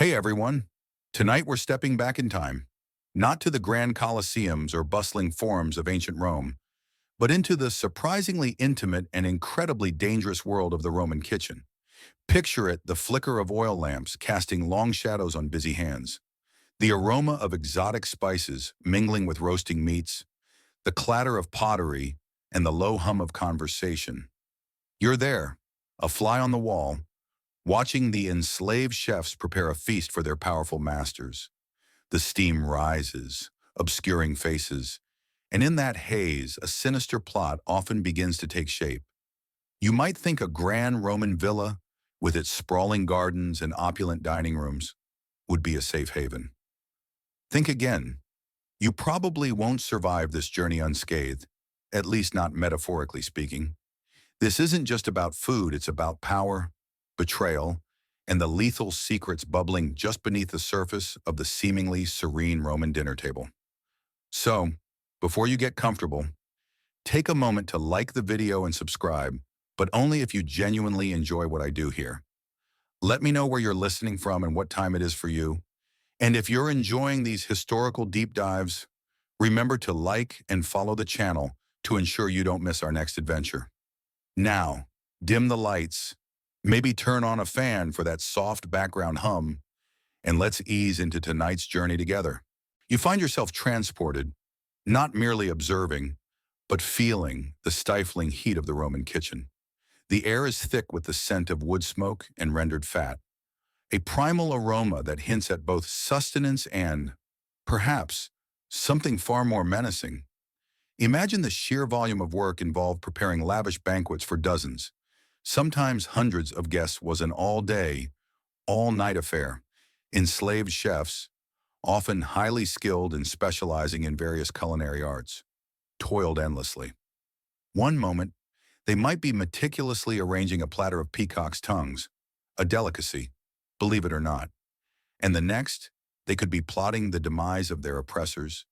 Hey everyone! Tonight we're stepping back in time, not to the grand colosseums or bustling forums of ancient Rome, but into the surprisingly intimate and incredibly dangerous world of the Roman kitchen. Picture it, the flicker of oil lamps casting long shadows on busy hands, the aroma of exotic spices mingling with roasting meats, the clatter of pottery, and the low hum of conversation. You're there, a fly on the wall, watching the enslaved chefs prepare a feast for their powerful masters. The steam rises, obscuring faces, and in that haze, a sinister plot often begins to take shape. You might think a grand Roman villa, with its sprawling gardens and opulent dining rooms, would be a safe haven. Think again. You probably won't survive this journey unscathed, at least not metaphorically speaking. This isn't just about food, it's about power, betrayal, and the lethal secrets bubbling just beneath the surface of the seemingly serene Roman dinner table. So, before you get comfortable, take a moment to like the video and subscribe, but only if you genuinely enjoy what I do here. Let me know where you're listening from and what time it is for you. And if you're enjoying these historical deep dives, remember to like and follow the channel to ensure you don't miss our next adventure. Now, dim the lights, maybe turn on a fan for that soft background hum, and let's ease into tonight's journey together. You find yourself transported, not merely observing, but feeling the stifling heat of the Roman kitchen. The air is thick with the scent of wood smoke and rendered fat, a primal aroma that hints at both sustenance and, perhaps, something far more menacing. Imagine the sheer volume of work involved preparing lavish banquets for dozens, sometimes hundreds of guests was an all-day, all-night affair. Enslaved chefs, often highly skilled and specializing in various culinary arts, toiled endlessly. One moment, they might be meticulously arranging a platter of peacock's tongues, a delicacy, believe it or not. And the next, they could be plotting the demise of their oppressors.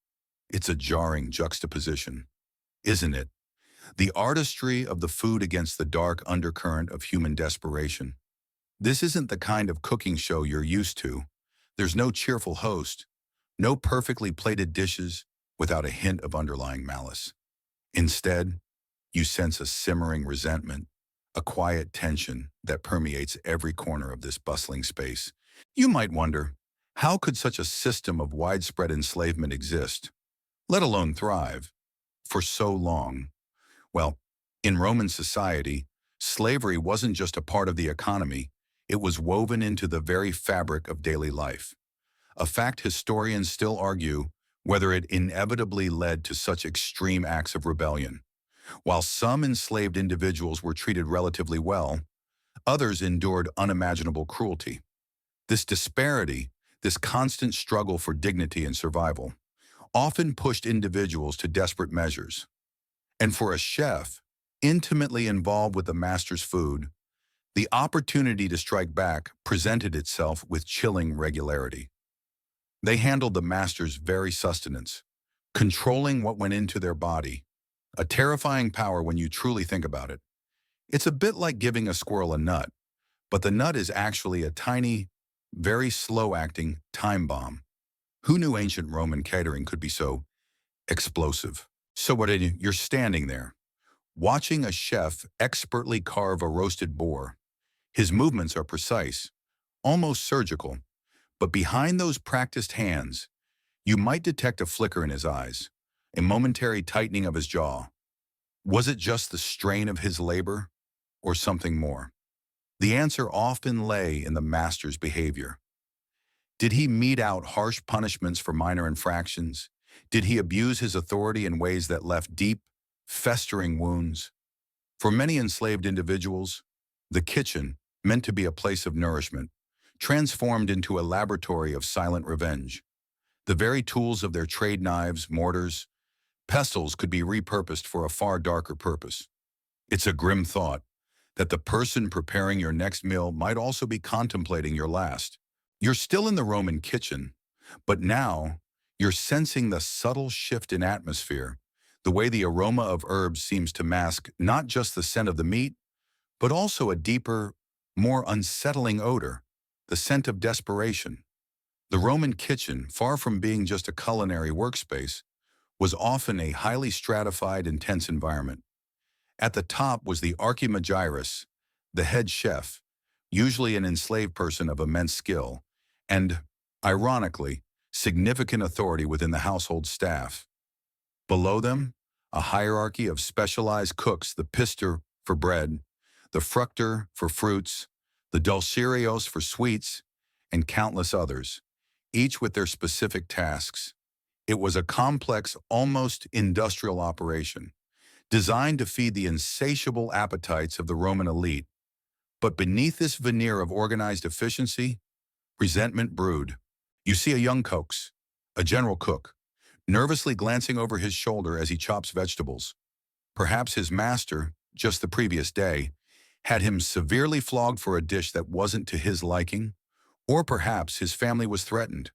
It's a jarring juxtaposition, isn't it? The artistry of the food against the dark undercurrent of human desperation. This isn't the kind of cooking show you're used to. There's no cheerful host, no perfectly plated dishes without a hint of underlying malice. Instead, you sense a simmering resentment, a quiet tension that permeates every corner of this bustling space. You might wonder, how could such a system of widespread enslavement exist, let alone thrive, for so long? Well, in Roman society, slavery wasn't just a part of the economy, it was woven into the very fabric of daily life. A fact historians still argue whether it inevitably led to such extreme acts of rebellion. While some enslaved individuals were treated relatively well, others endured unimaginable cruelty. This disparity, this constant struggle for dignity and survival, often pushed individuals to desperate measures. And for a chef, intimately involved with the master's food, the opportunity to strike back presented itself with chilling regularity. They handled the master's very sustenance, controlling what went into their body, a terrifying power when you truly think about it. It's a bit like giving a squirrel a nut, but the nut is actually a tiny, very slow-acting time bomb. Who knew ancient Roman catering could be so explosive? So you're standing there, watching a chef expertly carve a roasted boar. His movements are precise, almost surgical, but behind those practiced hands, you might detect a flicker in his eyes, a momentary tightening of his jaw. Was it just the strain of his labor, or something more? The answer often lay in the master's behavior. Did he mete out harsh punishments for minor infractions? Did he abuse his authority in ways that left deep, festering wounds? For many enslaved individuals, the kitchen, meant to be a place of nourishment, transformed into a laboratory of silent revenge. The very tools of their trade knives, mortars, pestles could be repurposed for a far darker purpose. It's a grim thought that the person preparing your next meal might also be contemplating your last. You're still in the Roman kitchen, but now you're sensing the subtle shift in atmosphere, the way the aroma of herbs seems to mask not just the scent of the meat, but also a deeper, more unsettling odor, the scent of desperation. The Roman kitchen, far from being just a culinary workspace, was often a highly stratified, intense environment. At the top was the archimagirus, the head chef, usually an enslaved person of immense skill, and, ironically, significant authority within the household staff. Below them, a hierarchy of specialized cooks, the pister for bread, the fructor for fruits, the dulcerios for sweets, and countless others, each with their specific tasks. It was a complex, almost industrial operation, designed to feed the insatiable appetites of the Roman elite. But beneath this veneer of organized efficiency, resentment brewed. You see a young cooks, a general cook, nervously glancing over his shoulder as he chops vegetables. Perhaps his master, just the previous day, had him severely flogged for a dish that wasn't to his liking, or perhaps his family was threatened.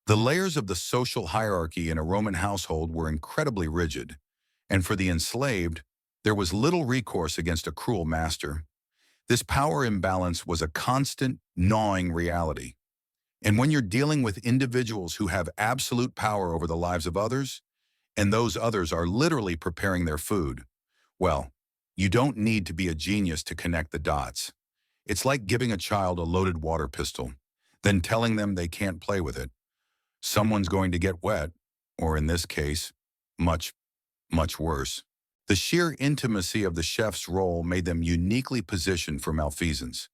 The layers of the social hierarchy in a Roman household were incredibly rigid, and for the enslaved, there was little recourse against a cruel master. This power imbalance was a constant, gnawing reality. And when you're dealing with individuals who have absolute power over the lives of others, and those others are literally preparing their food, well, you don't need to be a genius to connect the dots. It's like giving a child a loaded water pistol, then telling them they can't play with it. Someone's going to get wet, or in this case, much, much worse. The sheer intimacy of the chef's role made them uniquely positioned for malfeasance.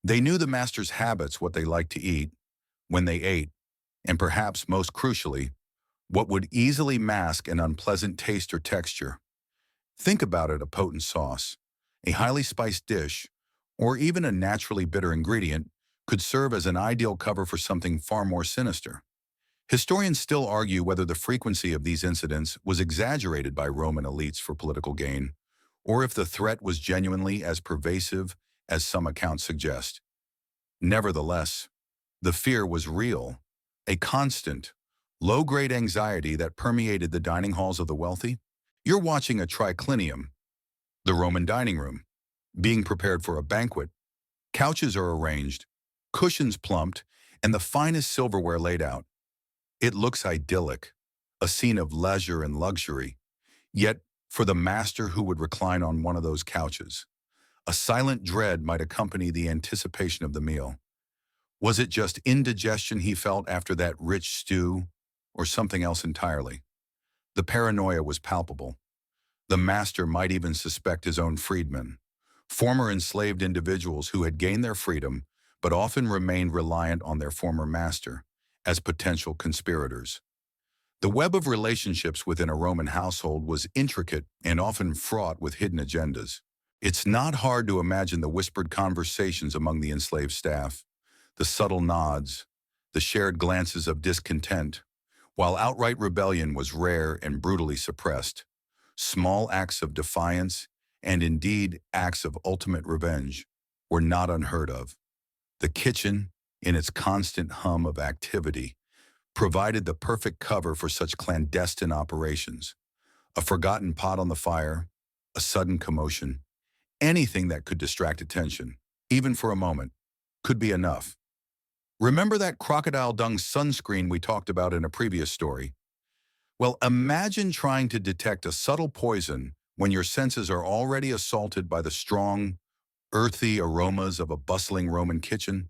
They knew the master's habits, what they liked to eat, when they ate, and perhaps most crucially, what would easily mask an unpleasant taste or texture. Think about it: a potent sauce, a highly spiced dish, or even a naturally bitter ingredient could serve as an ideal cover for something far more sinister. Historians still argue whether the frequency of these incidents was exaggerated by Roman elites for political gain, or if the threat was genuinely as pervasive as some accounts suggest. Nevertheless, the fear was real, a constant, low-grade anxiety that permeated the dining halls of the wealthy. You're watching a triclinium, the Roman dining room, being prepared for a banquet. Couches are arranged, cushions plumped, and the finest silverware laid out. It looks idyllic, a scene of leisure and luxury. Yet, for the master who would recline on one of those couches, a silent dread might accompany the anticipation of the meal. Was it just indigestion he felt after that rich stew, or something else entirely? The paranoia was palpable. The master might even suspect his own freedmen, former enslaved individuals who had gained their freedom but often remained reliant on their former master, as potential conspirators. The web of relationships within a Roman household was intricate and often fraught with hidden agendas. It's not hard to imagine the whispered conversations among the enslaved staff, the subtle nods, the shared glances of discontent. While outright rebellion was rare and brutally suppressed, small acts of defiance, and indeed acts of ultimate revenge, were not unheard of. The kitchen, in its constant hum of activity, provided the perfect cover for such clandestine operations. A forgotten pot on the fire, a sudden commotion, anything that could distract attention, even for a moment, could be enough. Remember that crocodile dung sunscreen we talked about in a previous story? Well, imagine trying to detect a subtle poison when your senses are already assaulted by the strong, earthy aromas of a bustling Roman kitchen.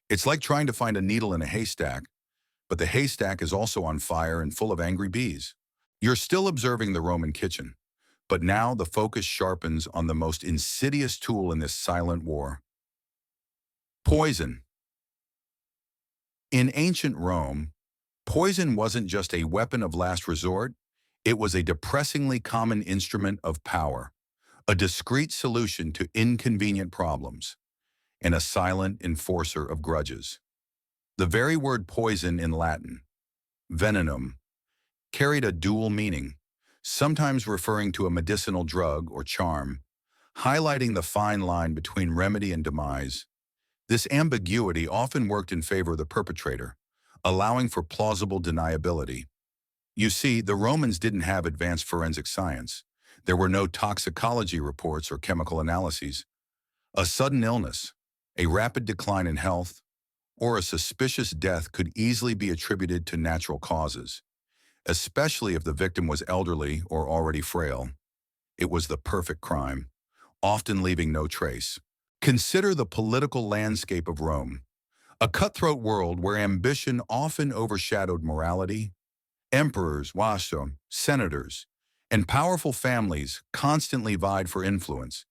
It's like trying to find a needle in a haystack, but the haystack is also on fire and full of angry bees. You're still observing the Roman kitchen, but now the focus sharpens on the most insidious tool in this silent war: poison. In ancient Rome, poison wasn't just a weapon of last resort, it was a depressingly common instrument of power, a discreet solution to inconvenient problems, and a silent enforcer of grudges. The very word poison in Latin, venenum, carried a dual meaning, sometimes referring to a medicinal drug or charm, highlighting the fine line between remedy and demise. This ambiguity often worked in favor of the perpetrator, allowing for plausible deniability. You see, the Romans didn't have advanced forensic science. There were no toxicology reports or chemical analyses. A sudden illness, a rapid decline in health, or a suspicious death could easily be attributed to natural causes, especially if the victim was elderly or already frail. It was the perfect crime, often leaving no trace. Consider the political landscape of Rome, a cutthroat world where ambition often overshadowed morality. Emperors, washo, senators, and powerful families constantly vied for influence,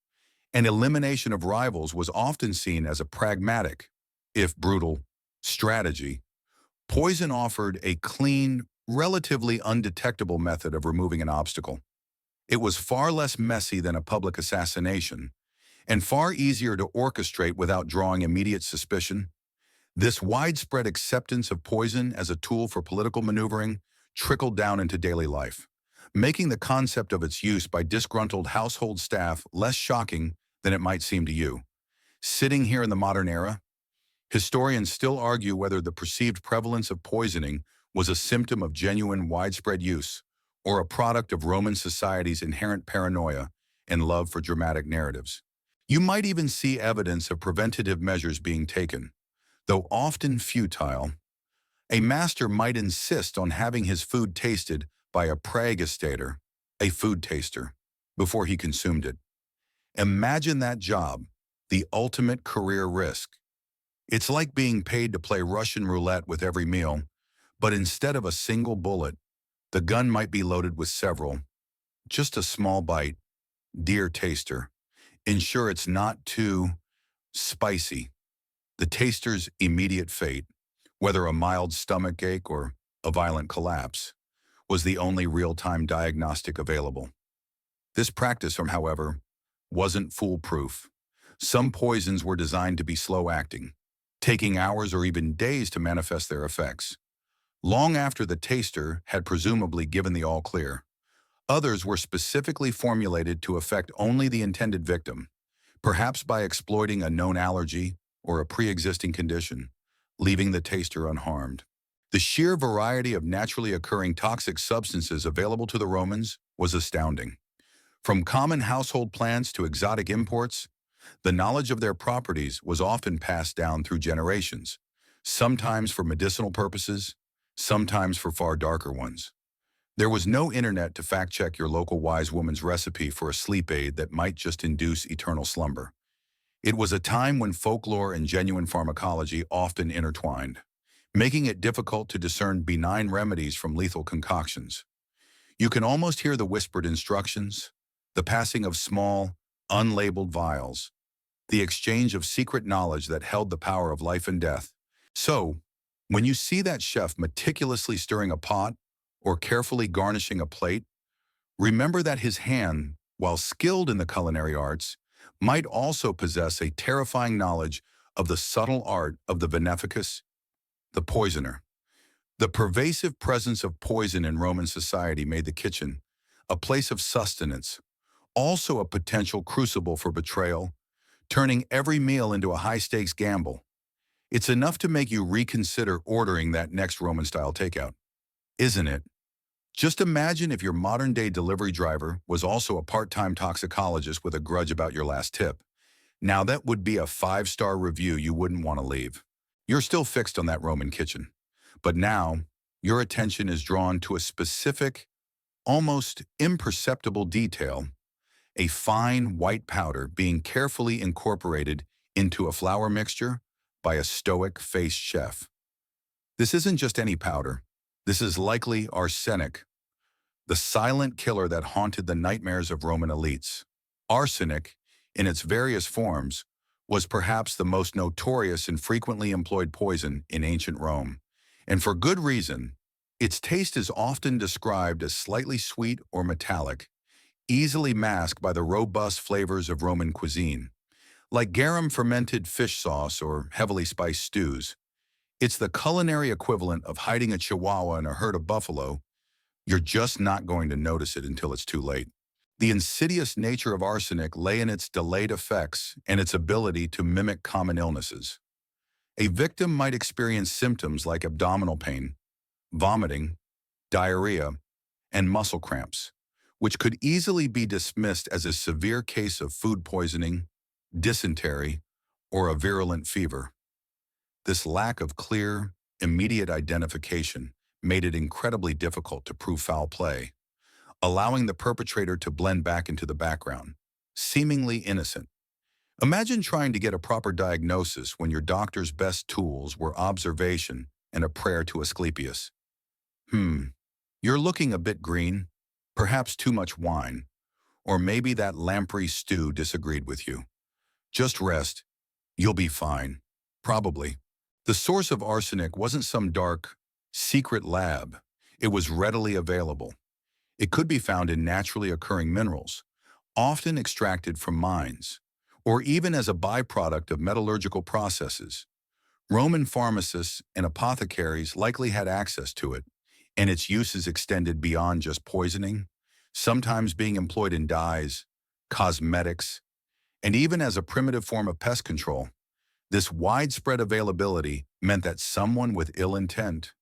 and elimination of rivals was often seen as a pragmatic, if brutal, strategy. Poison offered a clean, relatively undetectable method of removing an obstacle. It was far less messy than a public assassination, and far easier to orchestrate without drawing immediate suspicion. This widespread acceptance of poison as a tool for political maneuvering trickled down into daily life, making the concept of its use by disgruntled household staff less shocking than it might seem to you. Sitting here in the modern era, historians still argue whether the perceived prevalence of poisoning was a symptom of genuine widespread use or a product of Roman society's inherent paranoia and love for dramatic narratives. You might even see evidence of preventative measures being taken. Though often futile, a master might insist on having his food tasted by a praegustator, a food taster, before he consumed it. Imagine that job, the ultimate career risk. It's like being paid to play Russian roulette with every meal, but instead of a single bullet, the gun might be loaded with several. Just a small bite, dear taster. Ensure it's not too spicy. The taster's immediate fate, whether a mild stomach ache or a violent collapse, was the only real-time diagnostic available. This practice, however, wasn't foolproof. Some poisons were designed to be slow-acting, taking hours or even days to manifest their effects, long after the taster had presumably given the all-clear. Others were specifically formulated to affect only the intended victim, perhaps by exploiting a known allergy or a pre-existing condition, leaving the taster unharmed. The sheer variety of naturally occurring toxic substances available to the Romans was astounding. From common household plants to exotic imports, the knowledge of their properties was often passed down through generations, sometimes for medicinal purposes, sometimes for far darker ones. There was no internet to fact-check your local wise woman's recipe for a sleep aid that might just induce eternal slumber. It was a time when folklore and genuine pharmacology often intertwined, making it difficult to discern benign remedies from lethal concoctions. You can almost hear the whispered instructions, the passing of small, unlabeled vials, the exchange of secret knowledge that held the power of life and death. So, when you see that chef meticulously stirring a pot or carefully garnishing a plate, remember that his hand, while skilled in the culinary arts, might also possess a terrifying knowledge of the subtle art of the veneficus, the poisoner. The pervasive presence of poison in Roman society made the kitchen a place of sustenance, also a potential crucible for betrayal, turning every meal into a high-stakes gamble. It's enough to make you reconsider ordering that next Roman-style takeout, isn't it? Just imagine if your modern-day delivery driver was also a part-time toxicologist with a grudge about your last tip. Now that would be a 5-star review you wouldn't want to leave. You're still fixed on that Roman kitchen, but now your attention is drawn to a specific, almost imperceptible detail, a fine white powder being carefully incorporated into a flour mixture by a stoic-faced chef. This isn't just any powder. This is likely arsenic, the silent killer that haunted the nightmares of Roman elites. Arsenic, in its various forms, was perhaps the most notorious and frequently employed poison in ancient Rome. And for good reason. Its taste is often described as slightly sweet or metallic, easily masked by the robust flavors of Roman cuisine. Like garum fermented fish sauce or heavily spiced stews, it's the culinary equivalent of hiding a chihuahua in a herd of buffalo. You're just not going to notice it until it's too late. The insidious nature of arsenic lay in its delayed effects and its ability to mimic common illnesses. A victim might experience symptoms like abdominal pain, vomiting, diarrhea, and muscle cramps, which could easily be dismissed as a severe case of food poisoning, dysentery, or a virulent fever. This lack of clear, immediate identification made it incredibly difficult to prove foul play, allowing the perpetrator to blend back into the background, seemingly innocent. Imagine trying to get a proper diagnosis when your doctor's best tools were observation and a prayer to Asclepius. Hmm, you're looking a bit green, perhaps too much wine, or maybe that lamprey stew disagreed with you. Just rest, you'll be fine. Probably. The source of arsenic wasn't some dark, secret lab. It was readily available. It could be found in naturally occurring minerals, often extracted from mines, or even as a byproduct of metallurgical processes. Roman pharmacists and apothecaries likely had access to it, and its uses extended beyond just poisoning, sometimes being employed in dyes, cosmetics, and even as a primitive form of pest control. This widespread availability meant that someone with ill intent,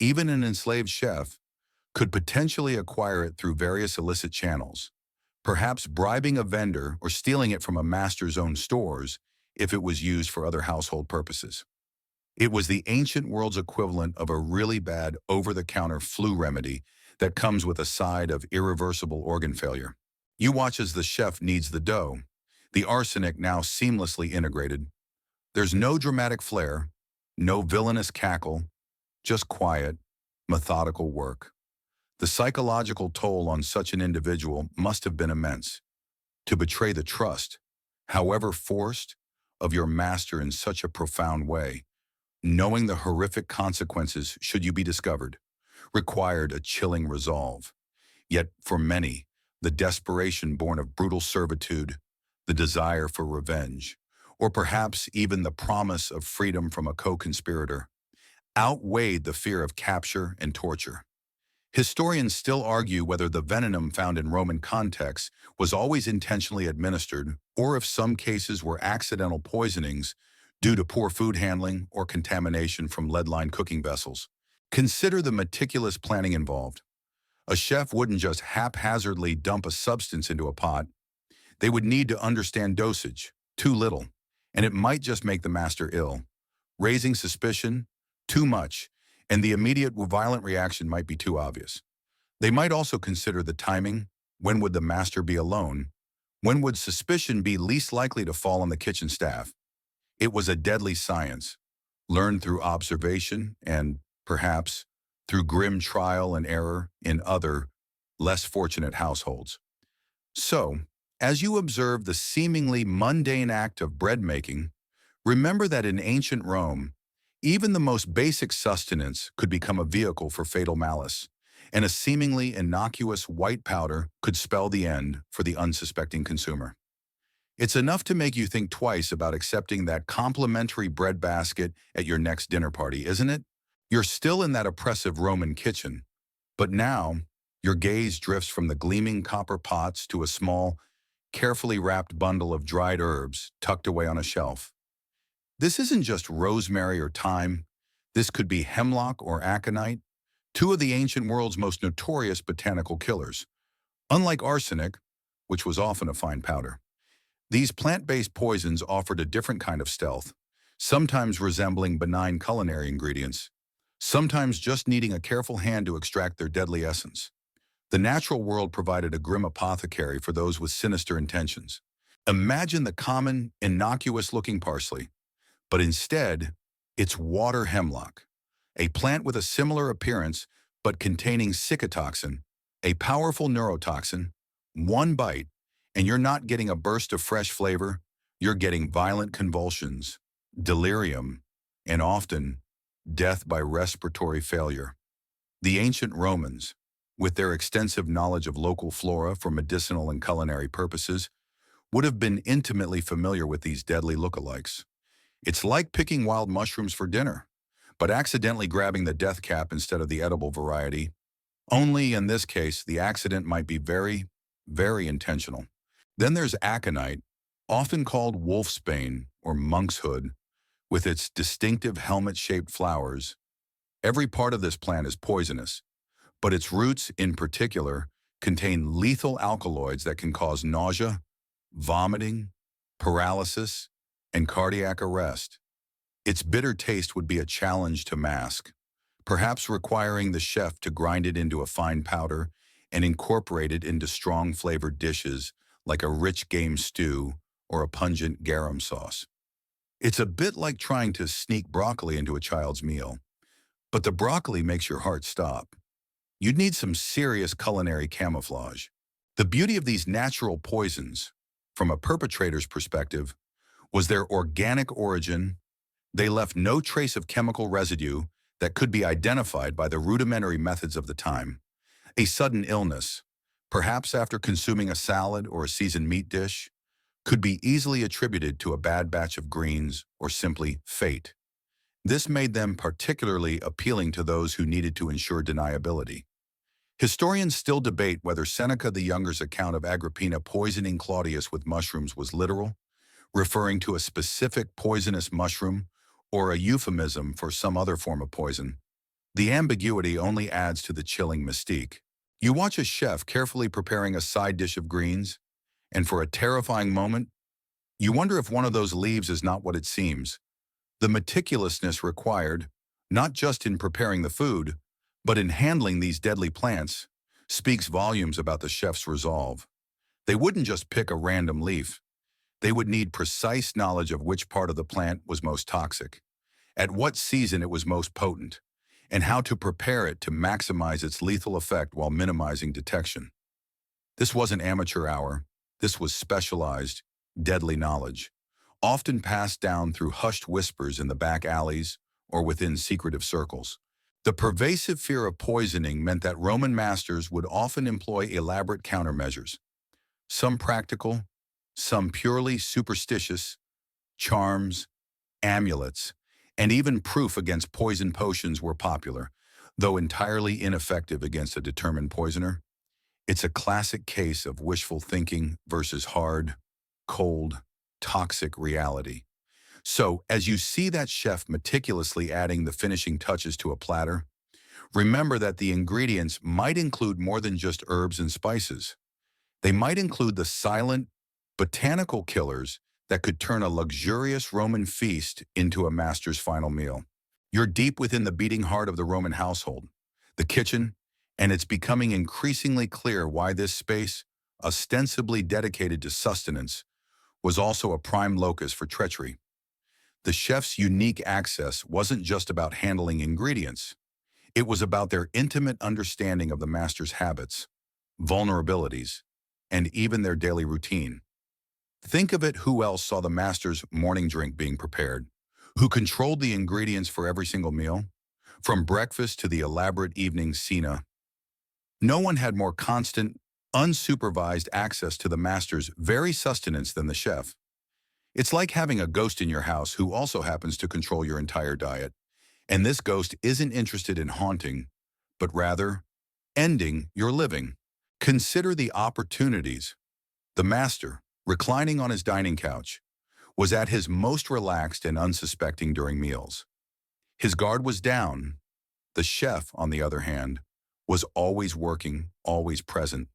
even an enslaved chef, could potentially acquire it through various illicit channels, perhaps bribing a vendor or stealing it from a master's own stores if it was used for other household purposes. It was the ancient world's equivalent of a really bad over-the-counter flu remedy that comes with a side of irreversible organ failure. You watch as the chef kneads the dough, the arsenic now seamlessly integrated. There's no dramatic flair, no villainous cackle, just quiet, methodical work. The psychological toll on such an individual must have been immense. To betray the trust, however forced, of your master in such a profound way, knowing the horrific consequences should you be discovered, required a chilling resolve. Yet for many, the desperation born of brutal servitude, the desire for revenge, or perhaps even the promise of freedom from a co-conspirator, outweighed the fear of capture and torture. Historians still argue whether the venom found in Roman contexts was always intentionally administered or if some cases were accidental poisonings due to poor food handling or contamination from lead-lined cooking vessels. Consider the meticulous planning involved. A chef wouldn't just haphazardly dump a substance into a pot. They would need to understand dosage, too little, and it might just make the master ill. Raising suspicion, too much, and the immediate violent reaction might be too obvious. They might also consider the timing. When would the master be alone? When would suspicion be least likely to fall on the kitchen staff? It was a deadly science, learned through observation and, perhaps, through grim trial and error in other, less fortunate households. So, as you observe the seemingly mundane act of bread making, remember that in ancient Rome, even the most basic sustenance could become a vehicle for fatal malice, and a seemingly innocuous white powder could spell the end for the unsuspecting consumer. It's enough to make you think twice about accepting that complimentary bread basket at your next dinner party, isn't it? You're still in that oppressive Roman kitchen, but now your gaze drifts from the gleaming copper pots to a small, carefully wrapped bundle of dried herbs tucked away on a shelf. This isn't just rosemary or thyme. This could be hemlock or aconite, two of the ancient world's most notorious botanical killers. Unlike arsenic, which was often a fine powder, these plant-based poisons offered a different kind of stealth, sometimes resembling benign culinary ingredients, sometimes just needing a careful hand to extract their deadly essence. The natural world provided a grim apothecary for those with sinister intentions. Imagine the common, innocuous-looking parsley, but instead, it's water hemlock, a plant with a similar appearance but containing cicotoxin, a powerful neurotoxin. One bite, and you're not getting a burst of fresh flavor, you're getting violent convulsions, delirium, and often death by respiratory failure. The ancient Romans, with their extensive knowledge of local flora for medicinal and culinary purposes, would have been intimately familiar with these deadly lookalikes. It's like picking wild mushrooms for dinner, but accidentally grabbing the death cap instead of the edible variety. Only in this case, the accident might be very, very intentional. Then there's aconite, often called wolfsbane or monkshood, with its distinctive helmet-shaped flowers. Every part of this plant is poisonous, but its roots in particular contain lethal alkaloids that can cause nausea, vomiting, paralysis, and cardiac arrest. Its bitter taste would be a challenge to mask, perhaps requiring the chef to grind it into a fine powder and incorporate it into strong flavored dishes like a rich game stew or a pungent garum sauce. It's a bit like trying to sneak broccoli into a child's meal, but the broccoli makes your heart stop. You'd need some serious culinary camouflage. The beauty of these natural poisons, from a perpetrator's perspective, was their organic origin. They left no trace of chemical residue that could be identified by the rudimentary methods of the time. A sudden illness, perhaps after consuming a salad or a seasoned meat dish, could be easily attributed to a bad batch of greens or simply fate. This made them particularly appealing to those who needed to ensure deniability. Historians still debate whether Seneca the Younger's account of Agrippina poisoning Claudius with mushrooms was literal, referring to a specific poisonous mushroom, or a euphemism for some other form of poison. The ambiguity only adds to the chilling mystique. You watch a chef carefully preparing a side dish of greens, and for a terrifying moment, you wonder if one of those leaves is not what it seems. The meticulousness required, not just in preparing the food, but in handling these deadly plants, speaks volumes about the chef's resolve. They wouldn't just pick a random leaf. They would need precise knowledge of which part of the plant was most toxic, at what season it was most potent, and how to prepare it to maximize its lethal effect while minimizing detection. This wasn't amateur hour. This was specialized, deadly knowledge, often passed down through hushed whispers in the back alleys or within secretive circles. The pervasive fear of poisoning meant that Roman masters would often employ elaborate countermeasures, some practical, some purely superstitious, charms, amulets, and even proof against poison potions were popular, though entirely ineffective against a determined poisoner. It's a classic case of wishful thinking versus hard, cold, toxic reality. So, as you see that chef meticulously adding the finishing touches to a platter, remember that the ingredients might include more than just herbs and spices. They might include the silent, botanical killers that could turn a luxurious Roman feast into a master's final meal. You're deep within the beating heart of the Roman household, the kitchen, and it's becoming increasingly clear why this space, ostensibly dedicated to sustenance, was also a prime locus for treachery. The chef's unique access wasn't just about handling ingredients. It was about their intimate understanding of the master's habits, vulnerabilities, and even their daily routine. Think of it: who else saw the master's morning drink being prepared? Who controlled the ingredients for every single meal? From breakfast to the elaborate evening cena. No one had more constant, unsupervised access to the master's very sustenance than the chef. It's like having a ghost in your house who also happens to control your entire diet. And this ghost isn't interested in haunting, but rather ending your living. Consider the opportunities. The master, reclining on his dining couch, was at his most relaxed and unsuspecting during meals. His guard was down. The chef, on the other hand, was always working, always present,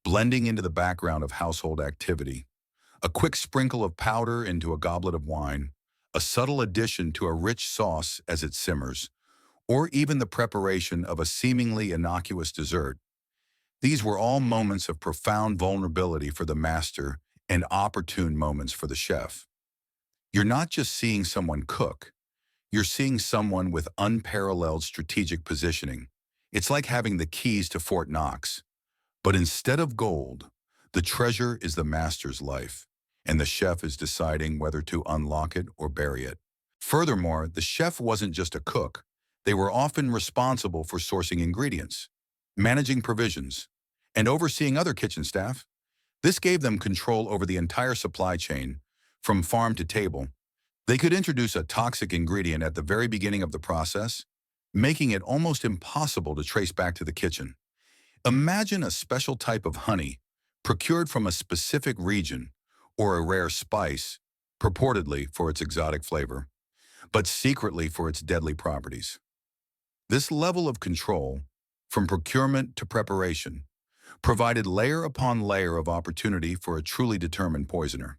blending into the background of household activity. A quick sprinkle of powder into a goblet of wine, a subtle addition to a rich sauce as it simmers, or even the preparation of a seemingly innocuous dessert. These were all moments of profound vulnerability for the master and opportune moments for the chef. You're not just seeing someone cook, you're seeing someone with unparalleled strategic positioning. It's like having the keys to Fort Knox. But instead of gold, the treasure is the master's life, and the chef is deciding whether to unlock it or bury it. Furthermore, the chef wasn't just a cook. They were often responsible for sourcing ingredients, managing provisions, and overseeing other kitchen staff. This gave them control over the entire supply chain, from farm to table. They could introduce a toxic ingredient at the very beginning of the process, making it almost impossible to trace back to the kitchen. Imagine a special type of honey, procured from a specific region, or a rare spice, purportedly for its exotic flavor, but secretly for its deadly properties. This level of control, from procurement to preparation, provided layer upon layer of opportunity for a truly determined poisoner.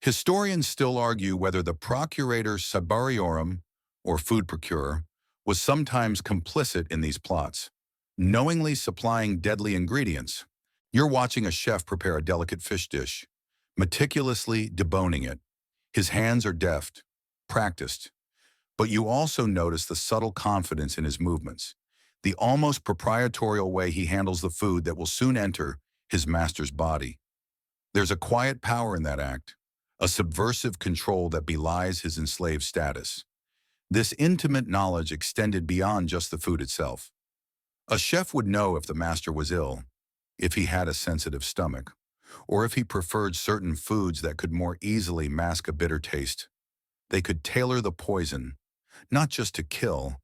Historians still argue whether the procurator sabariorum, or food procurer, was sometimes complicit in these plots, knowingly supplying deadly ingredients. You're watching a chef prepare a delicate fish dish, meticulously deboning it. His hands are deft, practiced, but you also notice the subtle confidence in his movements, the almost proprietorial way he handles the food that will soon enter his master's body. There's a quiet power in that act, a subversive control that belies his enslaved status. This intimate knowledge extended beyond just the food itself. A chef would know if the master was ill, if he had a sensitive stomach, or if he preferred certain foods that could more easily mask a bitter taste. They could tailor the poison, not just to kill,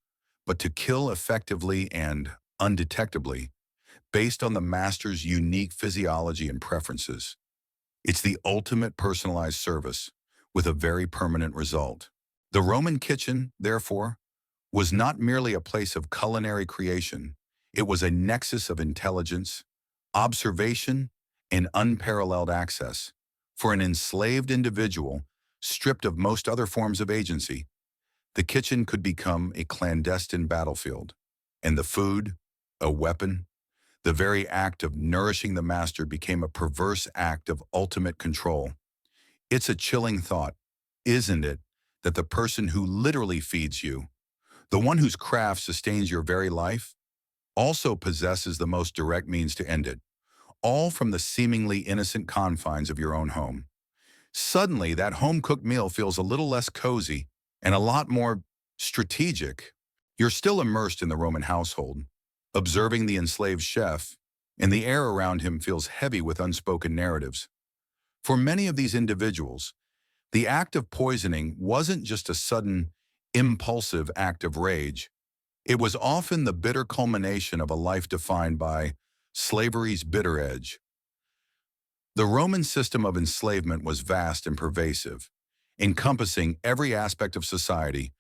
but to kill effectively and undetectably, based on the master's unique physiology and preferences. It's the ultimate personalized service, with a very permanent result. The Roman kitchen, therefore, was not merely a place of culinary creation, it was a nexus of intelligence, observation, and unparalleled access. For an enslaved individual, stripped of most other forms of agency, the kitchen could become a clandestine battlefield, and the food, a weapon. The very act of nourishing the master became a perverse act of ultimate control. It's a chilling thought, isn't it, that the person who literally feeds you, the one whose craft sustains your very life, also possesses the most direct means to end it, all from the seemingly innocent confines of your own home. Suddenly, that home-cooked meal feels a little less cozy and a lot more strategic. You're still immersed in the Roman household, observing the enslaved chef, and the air around him feels heavy with unspoken narratives. For many of these individuals, the act of poisoning wasn't just a sudden, impulsive act of rage. It was often the bitter culmination of a life defined by slavery's bitter edge. The Roman system of enslavement was vast and pervasive, encompassing every aspect of society,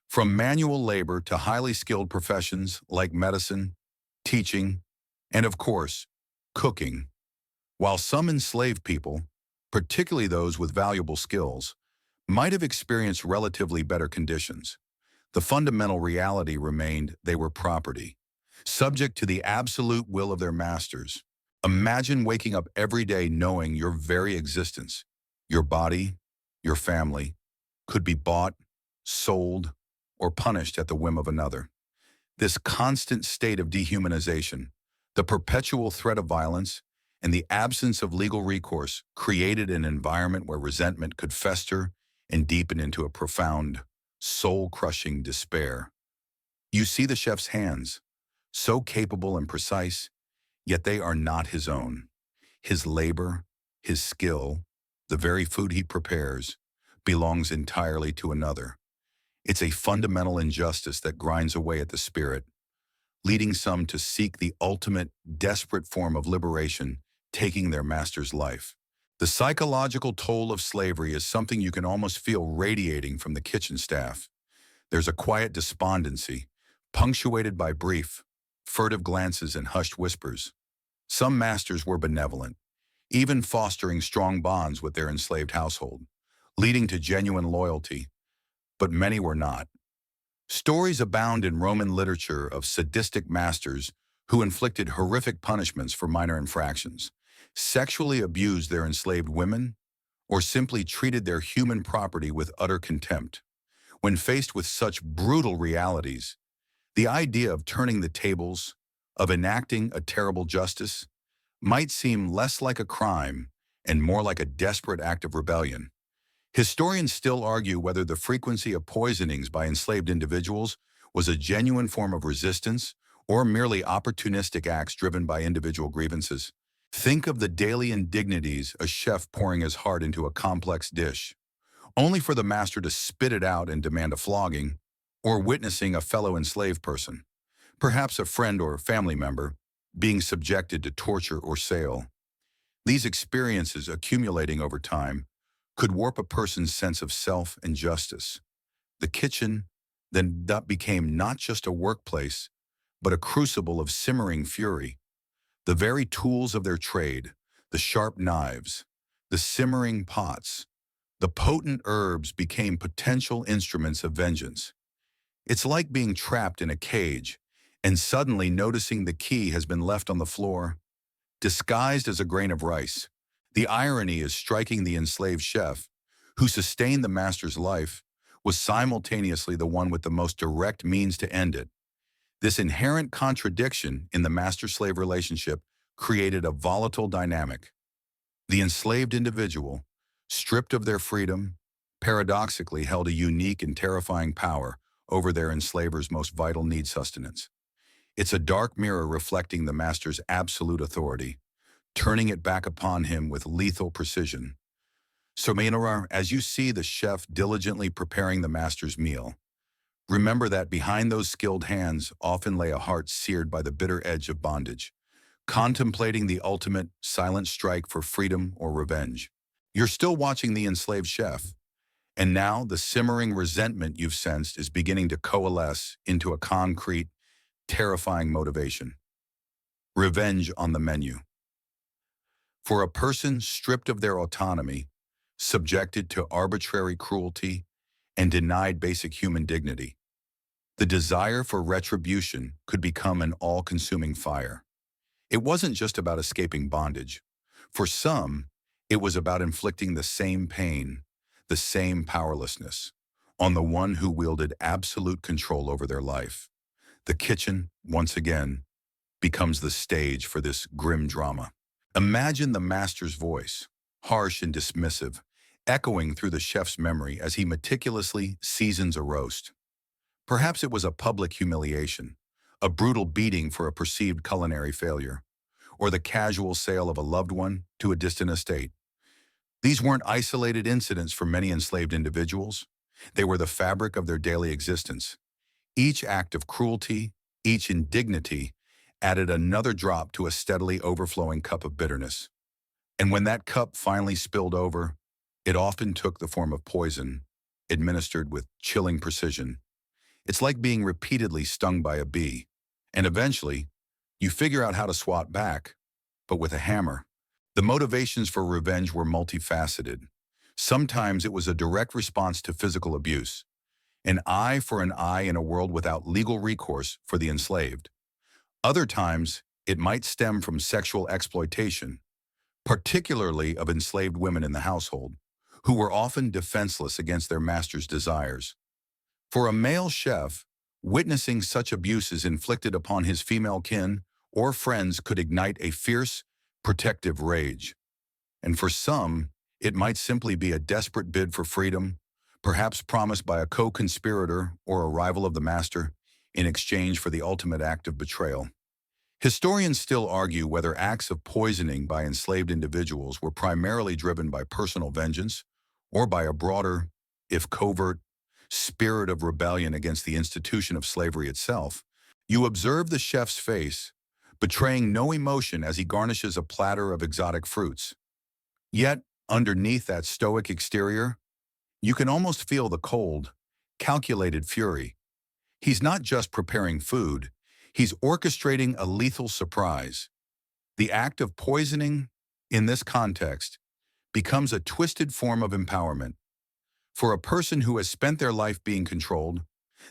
from manual labor to highly skilled professions like medicine, teaching, and of course, cooking. While some enslaved people, particularly those with valuable skills, might have experienced relatively better conditions, the fundamental reality remained they were property, subject to the absolute will of their masters. Imagine waking up every day knowing your very existence, your body, your family, could be bought, sold, or punished at the whim of another. This constant state of dehumanization, the perpetual threat of violence, and the absence of legal recourse created an environment where resentment could fester and deepen into a profound, soul-crushing despair. You see the chef's hands, so capable and precise, yet they are not his own. His labor, his skill, the very food he prepares, belongs entirely to another. It's a fundamental injustice that grinds away at the spirit, leading some to seek the ultimate, desperate form of liberation, taking their master's life. The psychological toll of slavery is something you can almost feel radiating from the kitchen staff. There's a quiet despondency, punctuated by brief, furtive glances and hushed whispers. Some masters were benevolent, even fostering strong bonds with their enslaved household, leading to genuine loyalty, but many were not. Stories abound in Roman literature of sadistic masters who inflicted horrific punishments for minor infractions, sexually abused their enslaved women, or simply treated their human property with utter contempt. When faced with such brutal realities, the idea of turning the tables, of enacting a terrible justice, might seem less like a crime and more like a desperate act of rebellion. Historians still argue whether the frequency of poisonings by enslaved individuals was a genuine form of resistance or merely opportunistic acts driven by individual grievances. Think of the daily indignities a chef pouring his heart into a complex dish, only for the master to spit it out and demand a flogging, or witnessing a fellow enslaved person, perhaps a friend or family member, being subjected to torture or sale. These experiences, accumulating over time, could warp a person's sense of self and justice. The kitchen then that became not just a workplace, but a crucible of simmering fury. The very tools of their trade, the sharp knives, the simmering pots, The potent herbs became potential instruments of vengeance. It's like being trapped in a cage and suddenly noticing the key has been left on the floor, disguised as a grain of rice. The irony is striking. The enslaved chef, who sustained the master's life, was simultaneously the one with the most direct means to end it. This inherent contradiction in the master-slave relationship created a volatile dynamic. The enslaved individual, stripped of their freedom, paradoxically held a unique and terrifying power over their enslaver's most vital need: sustenance. It's a dark mirror reflecting the master's absolute authority, turning it back upon him with lethal precision. So, Maynard, as you see the chef diligently preparing the master's meal, remember that behind those skilled hands often lay a heart seared by the bitter edge of bondage, contemplating the ultimate silent strike for freedom or revenge. You're still watching the enslaved chef, and now the simmering resentment you've sensed is beginning to coalesce into a concrete, terrifying motivation. Revenge on the menu. For a person stripped of their autonomy, subjected to arbitrary cruelty, and denied basic human dignity, the desire for retribution could become an all-consuming fire. It wasn't just about escaping bondage. For some, it was about inflicting the same pain, the same powerlessness, on the one who wielded absolute control over their life. The kitchen, once again, becomes the stage for this grim drama. Imagine the master's voice, harsh and dismissive, echoing through the chef's memory as he meticulously seasons a roast. Perhaps it was a public humiliation, a brutal beating for a perceived culinary failure, or the casual sale of a loved one to a distant estate. These weren't isolated incidents for many enslaved individuals. They were the fabric of their daily existence. Each act of cruelty, each indignity, added another drop to a steadily overflowing cup of bitterness. And when that cup finally spilled over, it often took the form of poison, administered with chilling precision. It's like being repeatedly stung by a bee, and eventually, you figure out how to swat back, but with a hammer. The motivations for revenge were multifaceted. Sometimes it was a direct response to physical abuse, an eye for an eye in a world without legal recourse for the enslaved. Other times, it might stem from sexual exploitation, particularly of enslaved women in the household, who were often defenseless against their master's desires. For a male chef, witnessing such abuses inflicted upon his female kin or friends could ignite a fierce, protective rage. And for some, it might simply be a desperate bid for freedom, perhaps promised by a co-conspirator or a rival of the master, in exchange for the ultimate act of betrayal. Historians still argue whether acts of poisoning by enslaved individuals were primarily driven by personal vengeance or by a broader, if covert, spirit of rebellion against the institution of slavery itself. You observe the chef's face, betraying no emotion as he garnishes a platter of exotic fruits. Yet, underneath that stoic exterior, you can almost feel the cold, calculated fury. He's not just preparing food, he's orchestrating a lethal surprise. The act of poisoning, in this context, becomes a twisted form of empowerment. For a person who has spent their life being controlled,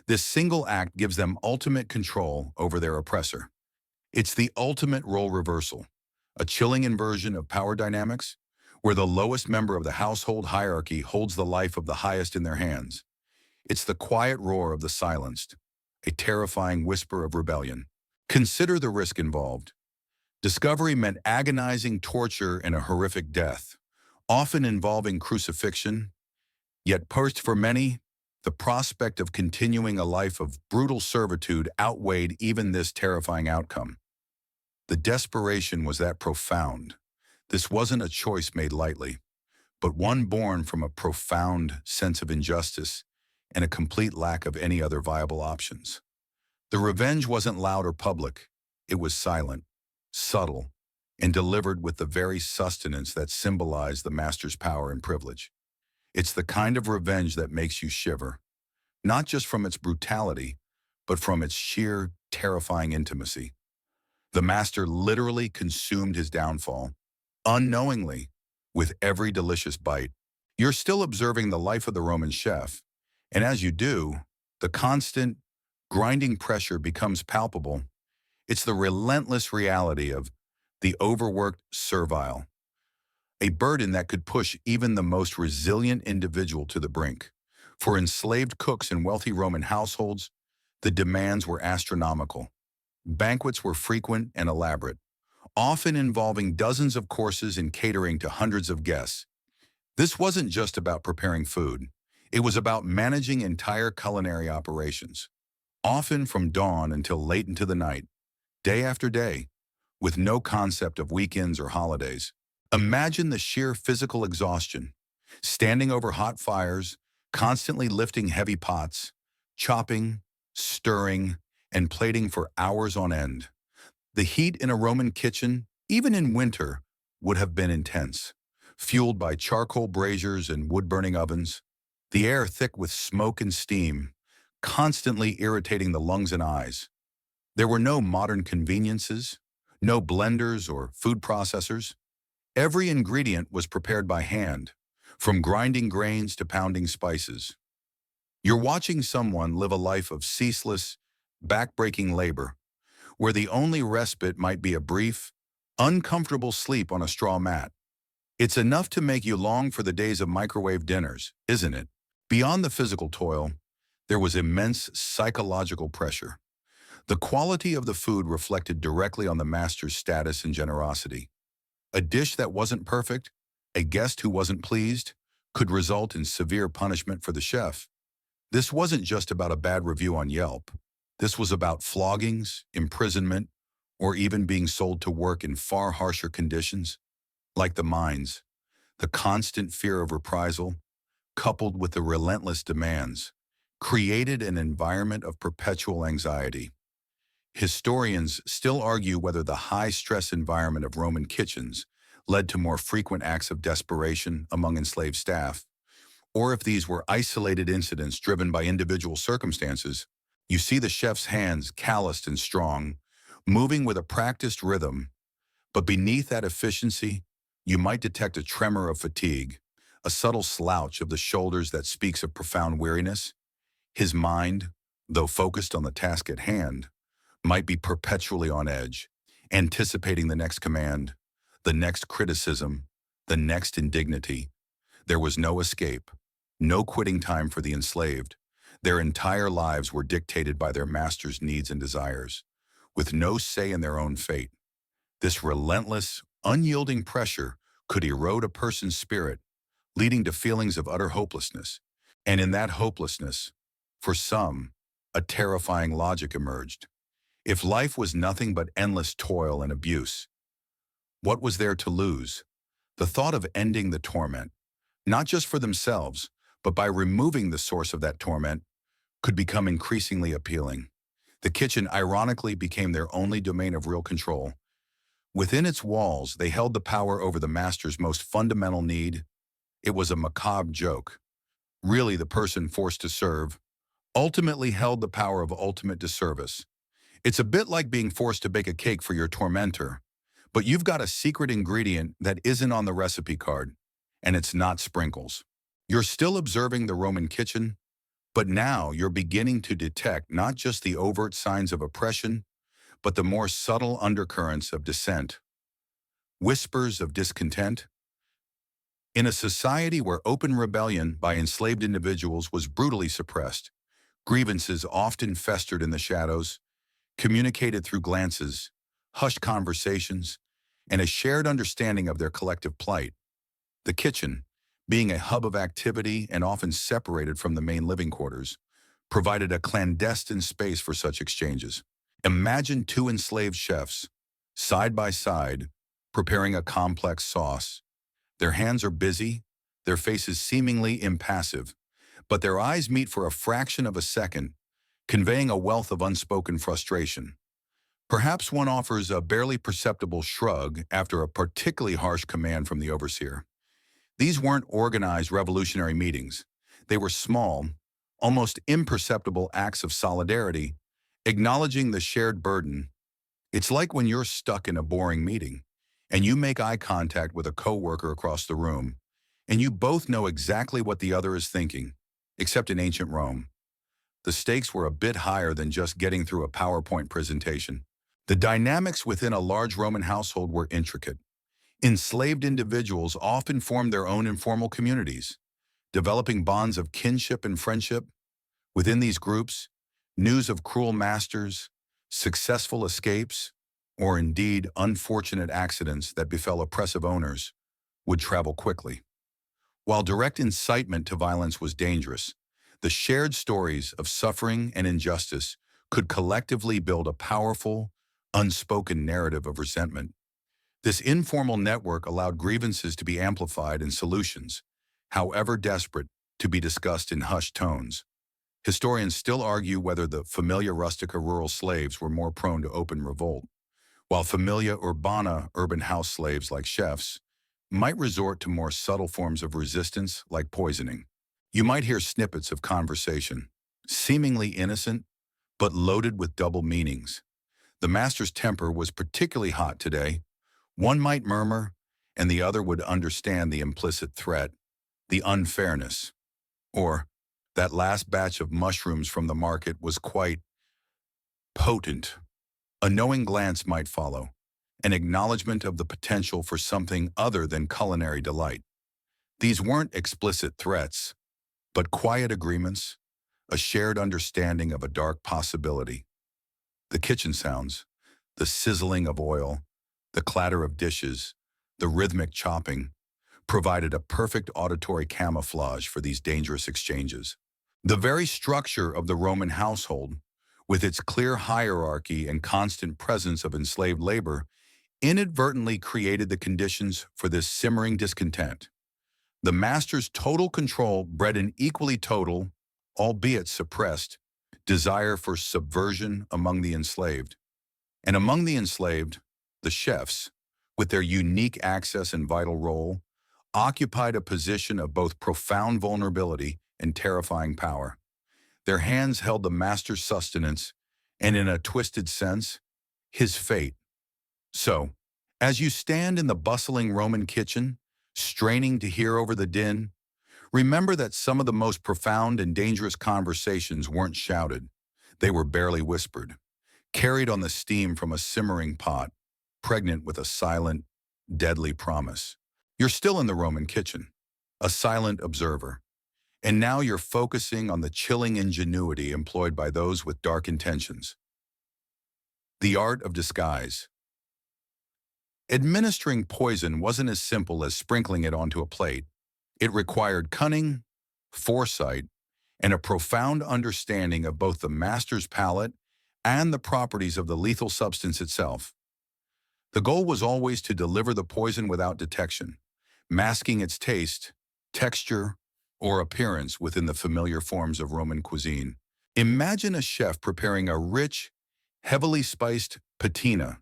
this single act gives them ultimate control over their oppressor. It's the ultimate role reversal, a chilling inversion of power dynamics, where the lowest member of the household hierarchy holds the life of the highest in their hands. It's the quiet roar of the silenced, a terrifying whisper of rebellion. Consider the risk involved. Discovery meant agonizing torture and a horrific death, often involving crucifixion. Yet for many, the prospect of continuing a life of brutal servitude outweighed even this terrifying outcome. The desperation was that profound. This wasn't a choice made lightly, but one born from a profound sense of injustice and a complete lack of any other viable options. The revenge wasn't loud or public. It was silent, subtle, and delivered with the very sustenance that symbolized the master's power and privilege. It's the kind of revenge that makes you shiver, not just from its brutality, but from its sheer, terrifying intimacy. The master literally consumed his downfall, unknowingly, with every delicious bite. You're still observing the life of the Roman chef, and as you do, the constant, grinding pressure becomes palpable. It's the relentless reality of the overworked servile, a burden that could push even the most resilient individual to the brink. For enslaved cooks in wealthy Roman households, the demands were astronomical. Banquets were frequent and elaborate, often involving dozens of courses and catering to hundreds of guests. This wasn't just about preparing food. It was about managing entire culinary operations, often from dawn until late into the night, day after day, with no concept of weekends or holidays. Imagine the sheer physical exhaustion, standing over hot fires, constantly lifting heavy pots, chopping, stirring, and plating for hours on end. The heat in a Roman kitchen, even in winter, would have been intense, fueled by charcoal braziers and wood-burning ovens, the air thick with smoke and steam, constantly irritating the lungs and eyes. There were no modern conveniences, no blenders or food processors. Every ingredient was prepared by hand, from grinding grains to pounding spices. You're watching someone live a life of ceaseless, back-breaking labor, where the only respite might be a brief, uncomfortable sleep on a straw mat. It's enough to make you long for the days of microwave dinners, isn't it? Beyond the physical toil, there was immense psychological pressure. The quality of the food reflected directly on the master's status and generosity. A dish that wasn't perfect, a guest who wasn't pleased, could result in severe punishment for the chef. This wasn't just about a bad review on Yelp. This was about floggings, imprisonment, or even being sold to work in far harsher conditions. Like the mines, the constant fear of reprisal, coupled with the relentless demands, created an environment of perpetual anxiety. Historians still argue whether the high-stress environment of Roman kitchens led to more frequent acts of desperation among enslaved staff, or if these were isolated incidents driven by individual circumstances. You see the chef's hands calloused and strong, moving with a practiced rhythm, but beneath that efficiency, you might detect a tremor of fatigue, a subtle slouch of the shoulders that speaks of profound weariness. His mind, though focused on the task at hand, might be perpetually on edge, anticipating the next command, the next criticism, the next indignity. There was no escape, no quitting time for the enslaved. Their entire lives were dictated by their master's needs and desires, with no say in their own fate. This relentless, unyielding pressure could erode a person's spirit, leading to feelings of utter hopelessness. And in that hopelessness, for some, a terrifying logic emerged. If life was nothing but endless toil and abuse, what was there to lose? The thought of ending the torment, not just for themselves, but by removing the source of that torment, could become increasingly appealing. The kitchen ironically became their only domain of real control. Within its walls, they held the power over the master's most fundamental need. It was a macabre joke. Really, the person forced to serve ultimately held the power of ultimate disservice. It's a bit like being forced to bake a cake for your tormentor, but you've got a secret ingredient that isn't on the recipe card, and it's not sprinkles. You're still observing the Roman kitchen, but now you're beginning to detect not just the overt signs of oppression, but the more subtle undercurrents of dissent, whispers of discontent. In a society where open rebellion by enslaved individuals was brutally suppressed, grievances often festered in the shadows, communicated through glances, hushed conversations, and a shared understanding of their collective plight. The kitchen, being a hub of activity and often separated from the main living quarters, provided a clandestine space for such exchanges. Imagine two enslaved chefs, side by side, preparing a complex sauce. Their hands are busy, their faces seemingly impassive, but their eyes meet for a fraction of a second, conveying a wealth of unspoken frustration. Perhaps one offers a barely perceptible shrug after a particularly harsh command from the overseer. These weren't organized revolutionary meetings. They were small, almost imperceptible acts of solidarity, acknowledging the shared burden. It's like when you're stuck in a boring meeting, and you make eye contact with a coworker across the room, and you both know exactly what the other is thinking, except in ancient Rome. The stakes were a bit higher than just getting through a PowerPoint presentation. The dynamics within a large Roman household were intricate. Enslaved individuals often formed their own informal communities, developing bonds of kinship and friendship. Within these groups, news of cruel masters, successful escapes, or indeed unfortunate accidents that befell oppressive owners would travel quickly. While direct incitement to violence was dangerous, the shared stories of suffering and injustice could collectively build a powerful, unspoken narrative of resentment. This informal network allowed grievances to be amplified and solutions, however desperate, to be discussed in hushed tones. Historians still argue whether the familia rustica rural slaves were more prone to open revolt, while familia urbana urban house slaves like chefs might resort to more subtle forms of resistance like poisoning. You might hear snippets of conversation, seemingly innocent, but loaded with double meanings. The master's temper was particularly hot today. One might murmur, and the other would understand the implicit threat, the unfairness. Or, that last batch of mushrooms from the market was quite potent. A knowing glance might follow, an acknowledgement of the potential for something other than culinary delight. These weren't explicit threats, but quiet agreements, a shared understanding of a dark possibility. The kitchen sounds, the sizzling of oil, the clatter of dishes, the rhythmic chopping, provided a perfect auditory camouflage for these dangerous exchanges. The very structure of the Roman household, with its clear hierarchy and constant presence of enslaved labor, inadvertently created the conditions for this simmering discontent. The master's total control bred an equally total, albeit suppressed, desire for subversion among the enslaved. And among the enslaved, the chefs, with their unique access and vital role, occupied a position of both profound vulnerability and terrifying power. Their hands held the master's sustenance, and in a twisted sense, his fate. So, as you stand in the bustling Roman kitchen, straining to hear over the din, remember that some of the most profound and dangerous conversations weren't shouted. They were barely whispered, carried on the steam from a simmering pot, pregnant with a silent, deadly promise. You're still in the Roman kitchen, a silent observer, and now you're focusing on the chilling ingenuity employed by those with dark intentions. The art of disguise. Administering poison wasn't as simple as sprinkling it onto a plate. It required cunning, foresight, and a profound understanding of both the master's palate and the properties of the lethal substance itself. The goal was always to deliver the poison without detection, masking its taste, texture, or appearance within the familiar forms of Roman cuisine. Imagine a chef preparing a rich, heavily spiced patina,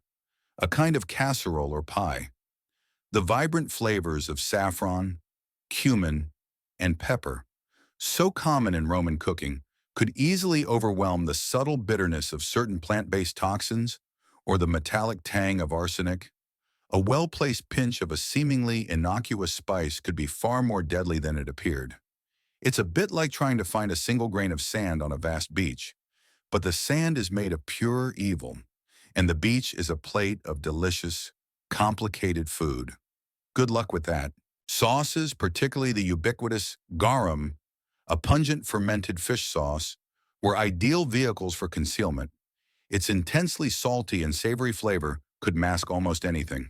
a kind of casserole or pie. The vibrant flavors of saffron, cumin, and pepper, so common in Roman cooking, could easily overwhelm the subtle bitterness of certain plant-based toxins or the metallic tang of arsenic. A well-placed pinch of a seemingly innocuous spice could be far more deadly than it appeared. It's a bit like trying to find a single grain of sand on a vast beach, but the sand is made of pure evil, and the beach is a plate of delicious, complicated food. Good luck with that. Sauces, particularly the ubiquitous garum, a pungent fermented fish sauce, were ideal vehicles for concealment. Its intensely salty and savory flavor could mask almost anything.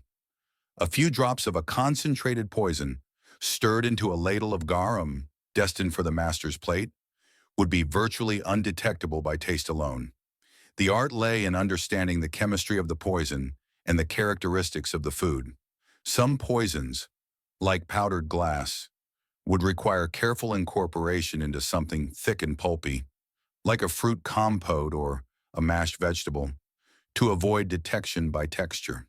A few drops of a concentrated poison, stirred into a ladle of garum, destined for the master's plate, would be virtually undetectable by taste alone. The art lay in understanding the chemistry of the poison and the characteristics of the food. Some poisons, like powdered glass, would require careful incorporation into something thick and pulpy, like a fruit compote or a mashed vegetable, to avoid detection by texture.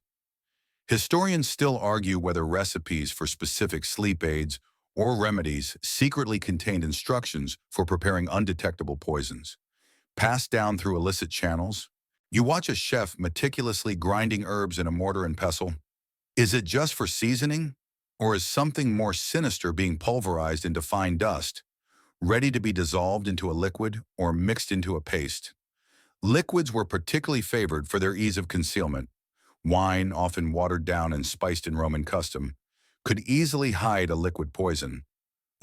Historians still argue whether recipes for specific sleep aids or remedies secretly contained instructions for preparing undetectable poisons. Passed down through illicit channels, you watch a chef meticulously grinding herbs in a mortar and pestle. Is it just for seasoning? or as something more sinister being pulverized into fine dust, ready to be dissolved into a liquid or mixed into a paste. Liquids were particularly favored for their ease of concealment. Wine, often watered down and spiced in Roman custom, could easily hide a liquid poison.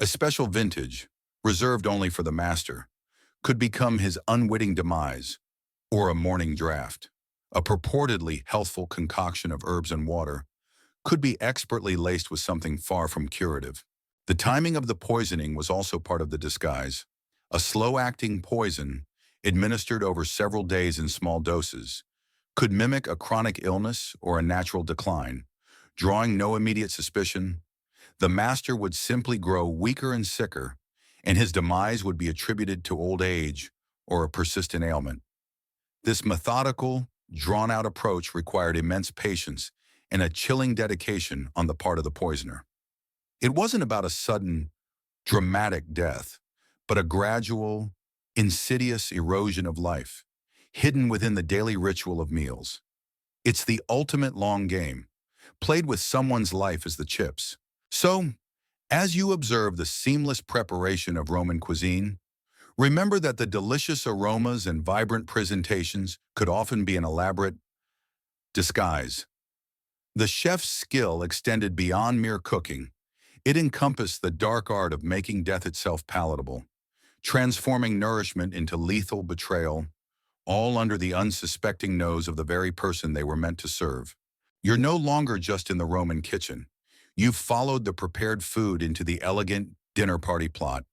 A special vintage, reserved only for the master, could become his unwitting demise, or a morning draught. A purportedly healthful concoction of herbs and water could be expertly laced with something far from curative. The timing of the poisoning was also part of the disguise. A slow-acting poison, administered over several days in small doses, could mimic a chronic illness or a natural decline. Drawing no immediate suspicion, the master would simply grow weaker and sicker, and his demise would be attributed to old age or a persistent ailment. This methodical, drawn-out approach required immense patience and a chilling dedication on the part of the poisoner. It wasn't about a sudden, dramatic death, but a gradual, insidious erosion of life, hidden within the daily ritual of meals. It's the ultimate long game, played with someone's life as the chips. So, as you observe the seamless preparation of Roman cuisine, remember that the delicious aromas and vibrant presentations could often be an elaborate disguise. The chef's skill extended beyond mere cooking. It encompassed the dark art of making death itself palatable, transforming nourishment into lethal betrayal, all under the unsuspecting nose of the very person they were meant to serve. You're no longer just in the Roman kitchen. You've followed the prepared food into the elegant dinner party plot,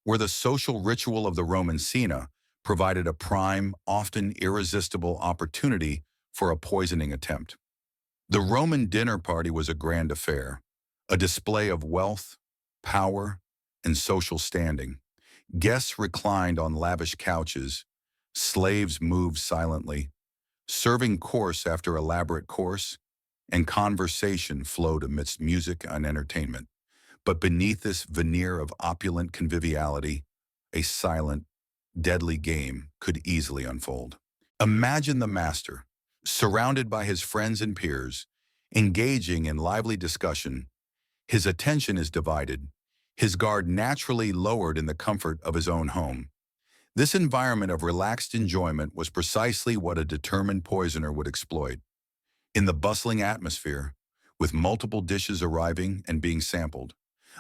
where the social ritual of the Roman cena provided a prime, often irresistible opportunity for a poisoning attempt. The Roman dinner party was a grand affair, a display of wealth, power, and social standing. Guests reclined on lavish couches, slaves moved silently, serving course after elaborate course, and conversation flowed amidst music and entertainment. But beneath this veneer of opulent conviviality, a silent, deadly game could easily unfold. Imagine the master, surrounded by his friends and peers, engaging in lively discussion. His attention is divided, his guard naturally lowered in the comfort of his own home. This environment of relaxed enjoyment was precisely what a determined poisoner would exploit. In the bustling atmosphere, with multiple dishes arriving and being sampled,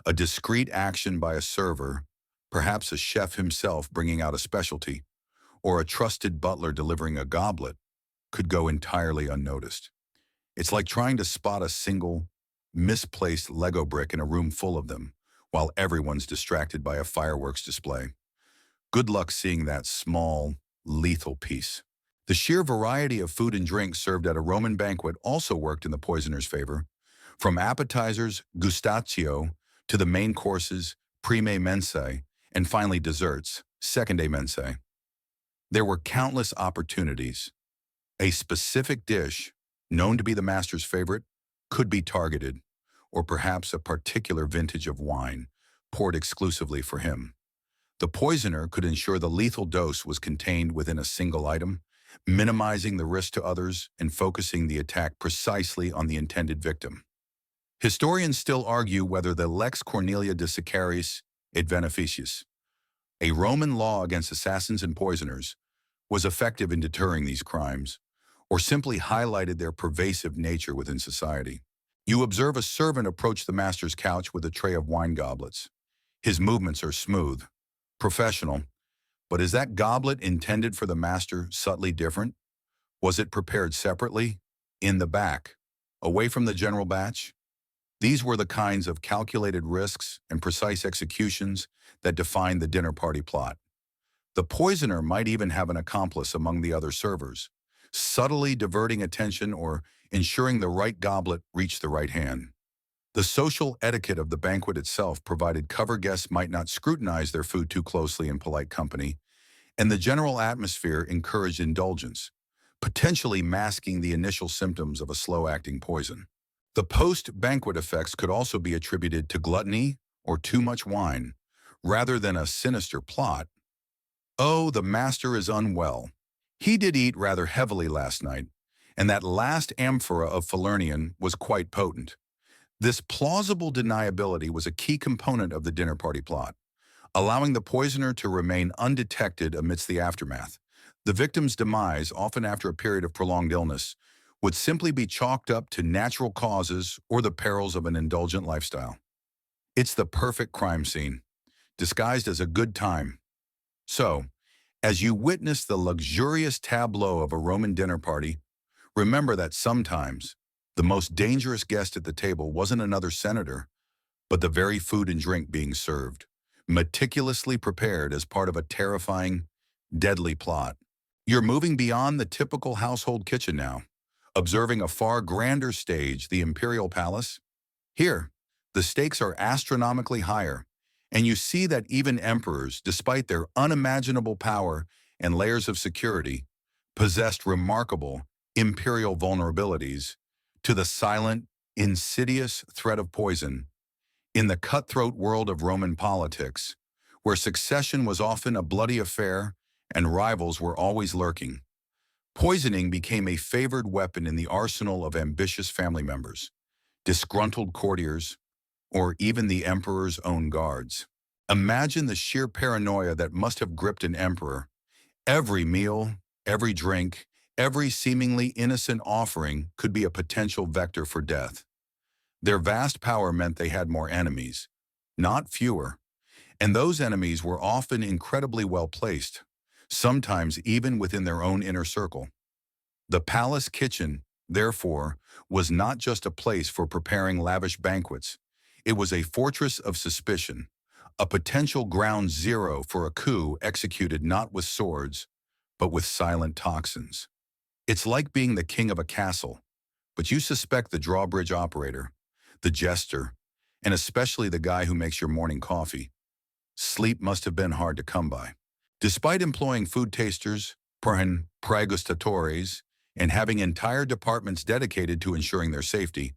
a discreet action by a server, perhaps a chef himself bringing out a specialty, or a trusted butler delivering a goblet, could go entirely unnoticed. It's like trying to spot a single, misplaced Lego brick in a room full of them, while everyone's distracted by a fireworks display. Good luck seeing that small, lethal piece. The sheer variety of food and drink served at a Roman banquet also worked in the poisoner's favor. From appetizers, gustatio, to the main courses, prime mensae, and finally desserts, secondae mensae. There were countless opportunities. A specific dish, known to be the master's favorite, could be targeted, or perhaps a particular vintage of wine, poured exclusively for him. The poisoner could ensure the lethal dose was contained within a single item, minimizing the risk to others and focusing the attack precisely on the intended victim. Historians still argue whether the Lex Cornelia de Sicariis et Beneficius, a Roman law against assassins and poisoners, was effective in deterring these crimes, or simply highlighted their pervasive nature within society. You observe a servant approach the master's couch with a tray of wine goblets. His movements are smooth, professional, but is that goblet intended for the master subtly different? Was it prepared separately, in the back, away from the general batch? These were the kinds of calculated risks and precise executions that defined the dinner party plot. The poisoner might even have an accomplice among the other servers, subtly diverting attention or ensuring the right goblet reached the right hand. The social etiquette of the banquet itself provided cover guests might not scrutinize their food too closely in polite company, and the general atmosphere encouraged indulgence, potentially masking the initial symptoms of a slow-acting poison. The post-banquet effects could also be attributed to gluttony or too much wine, rather than a sinister plot. Oh, the master is unwell. He did eat rather heavily last night, and that last amphora of Falernian was quite potent. This plausible deniability was a key component of the dinner party plot, allowing the poisoner to remain undetected amidst the aftermath. The victim's demise, often after a period of prolonged illness, would simply be chalked up to natural causes or the perils of an indulgent lifestyle. It's the perfect crime scene, disguised as a good time. So, as you witness the luxurious tableau of a Roman dinner party, remember that sometimes the most dangerous guest at the table wasn't another senator, but the very food and drink being served, meticulously prepared as part of a terrifying, deadly plot. You're moving beyond the typical household kitchen now, observing a far grander stage, the imperial palace. Here, the stakes are astronomically higher, and you see that even emperors, despite their unimaginable power and layers of security, possessed remarkable imperial vulnerabilities to the silent, insidious threat of poison. In the cutthroat world of Roman politics, where succession was often a bloody affair and rivals were always lurking, poisoning became a favored weapon in the arsenal of ambitious family members, disgruntled courtiers, or even the emperor's own guards. Imagine the sheer paranoia that must have gripped an emperor. Every meal, every drink, every seemingly innocent offering could be a potential vector for death. Their vast power meant they had more enemies, not fewer, and those enemies were often incredibly well placed, sometimes even within their own inner circle. The palace kitchen, therefore, was not just a place for preparing lavish banquets. It was a fortress of suspicion, a potential ground zero for a coup executed not with swords, but with silent toxins. It's like being the king of a castle, but you suspect the drawbridge operator, the jester, and especially the guy who makes your morning coffee. Sleep must have been hard to come by. Despite employing food tasters, praegustatores, and having entire departments dedicated to ensuring their safety,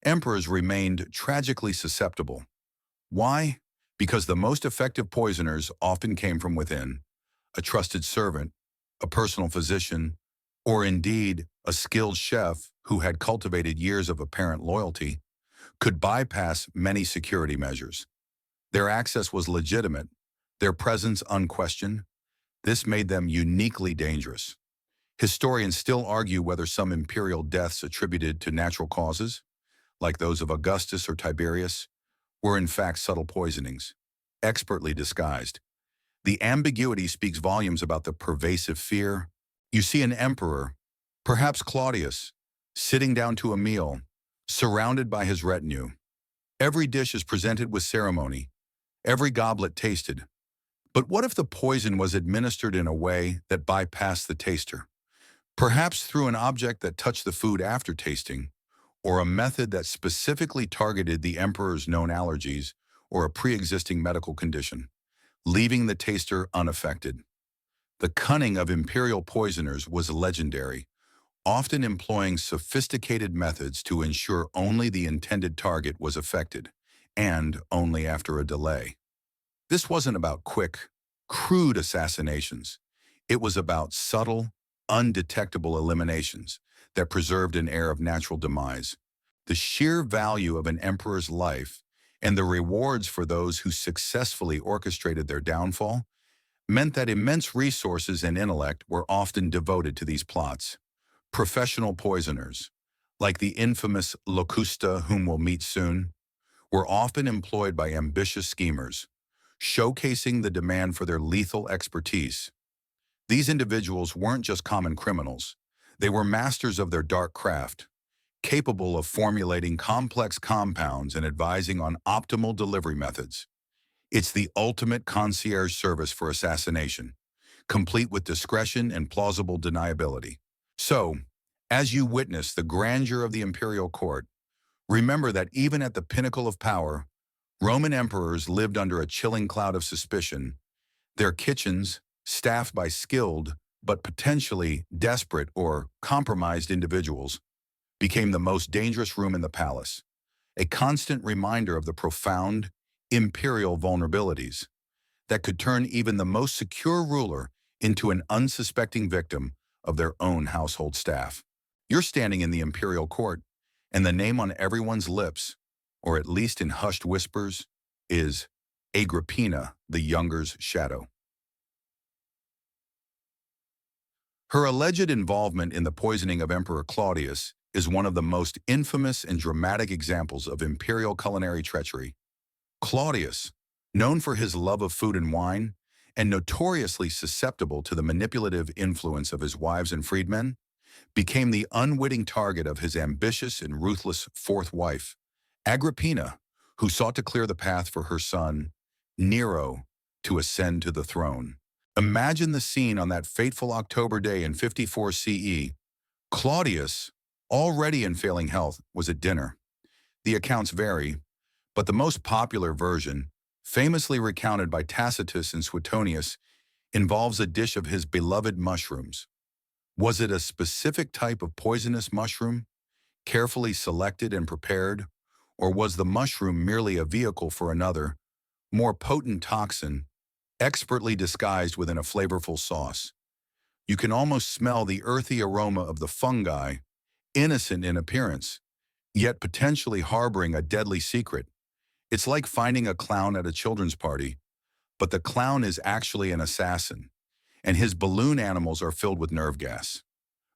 emperors remained tragically susceptible. Why? Because the most effective poisoners often came from within: a trusted servant, a personal physician, or indeed a skilled chef who had cultivated years of apparent loyalty, could bypass many security measures. Their access was legitimate, their presence unquestioned. This made them uniquely dangerous. Historians still argue whether some imperial deaths attributed to natural causes, like those of Augustus or Tiberius, were in fact subtle poisonings, expertly disguised. The ambiguity speaks volumes about the pervasive fear. You see an emperor, perhaps Claudius, sitting down to a meal, surrounded by his retinue. Every dish is presented with ceremony, every goblet tasted. But what if the poison was administered in a way that bypassed the taster? Perhaps through an object that touched the food after tasting, or a method that specifically targeted the emperor's known allergies or a pre-existing medical condition, leaving the taster unaffected. The cunning of imperial poisoners was legendary, often employing sophisticated methods to ensure only the intended target was affected, and only after a delay. This wasn't about quick, crude assassinations. It was about subtle, undetectable eliminations that preserved an air of natural demise. The sheer value of an emperor's life and the rewards for those who successfully orchestrated their downfall meant that immense resources and intellect were often devoted to these plots. Professional poisoners, like the infamous Locusta whom we'll meet soon, were often employed by ambitious schemers, showcasing the demand for their lethal expertise. These individuals weren't just common criminals. They were masters of their dark craft, capable of formulating complex compounds and advising on optimal delivery methods. It's the ultimate concierge service for assassination, complete with discretion and plausible deniability. So, as you witness the grandeur of the imperial court, remember that even at the pinnacle of power, Roman emperors lived under a chilling cloud of suspicion. Their kitchens, staffed by skilled but potentially desperate or compromised individuals, became the most dangerous room in the palace, a constant reminder of the profound imperial vulnerabilities that could turn even the most secure ruler into an unsuspecting victim of their own household staff. You're standing in the imperial court, and the name on everyone's lips or at least in hushed whispers, is Agrippina the Younger's shadow. Her alleged involvement in the poisoning of Emperor Claudius is one of the most infamous and dramatic examples of imperial culinary treachery. Claudius, known for his love of food and wine, and notoriously susceptible to the manipulative influence of his wives and freedmen, became the unwitting target of his ambitious and ruthless fourth wife, Agrippina, who sought to clear the path for her son, Nero, to ascend to the throne. Imagine the scene on that fateful October day in 54 CE. Claudius, already in failing health, was at dinner. The accounts vary, but the most popular version, famously recounted by Tacitus and Suetonius, involves a dish of his beloved mushrooms. Was it a specific type of poisonous mushroom, carefully selected and prepared, or was the mushroom merely a vehicle for another, more potent toxin, expertly disguised within a flavorful sauce? You can almost smell the earthy aroma of the fungi, innocent in appearance, yet potentially harboring a deadly secret. It's like finding a clown at a children's party, but the clown is actually an assassin, and his balloon animals are filled with nerve gas.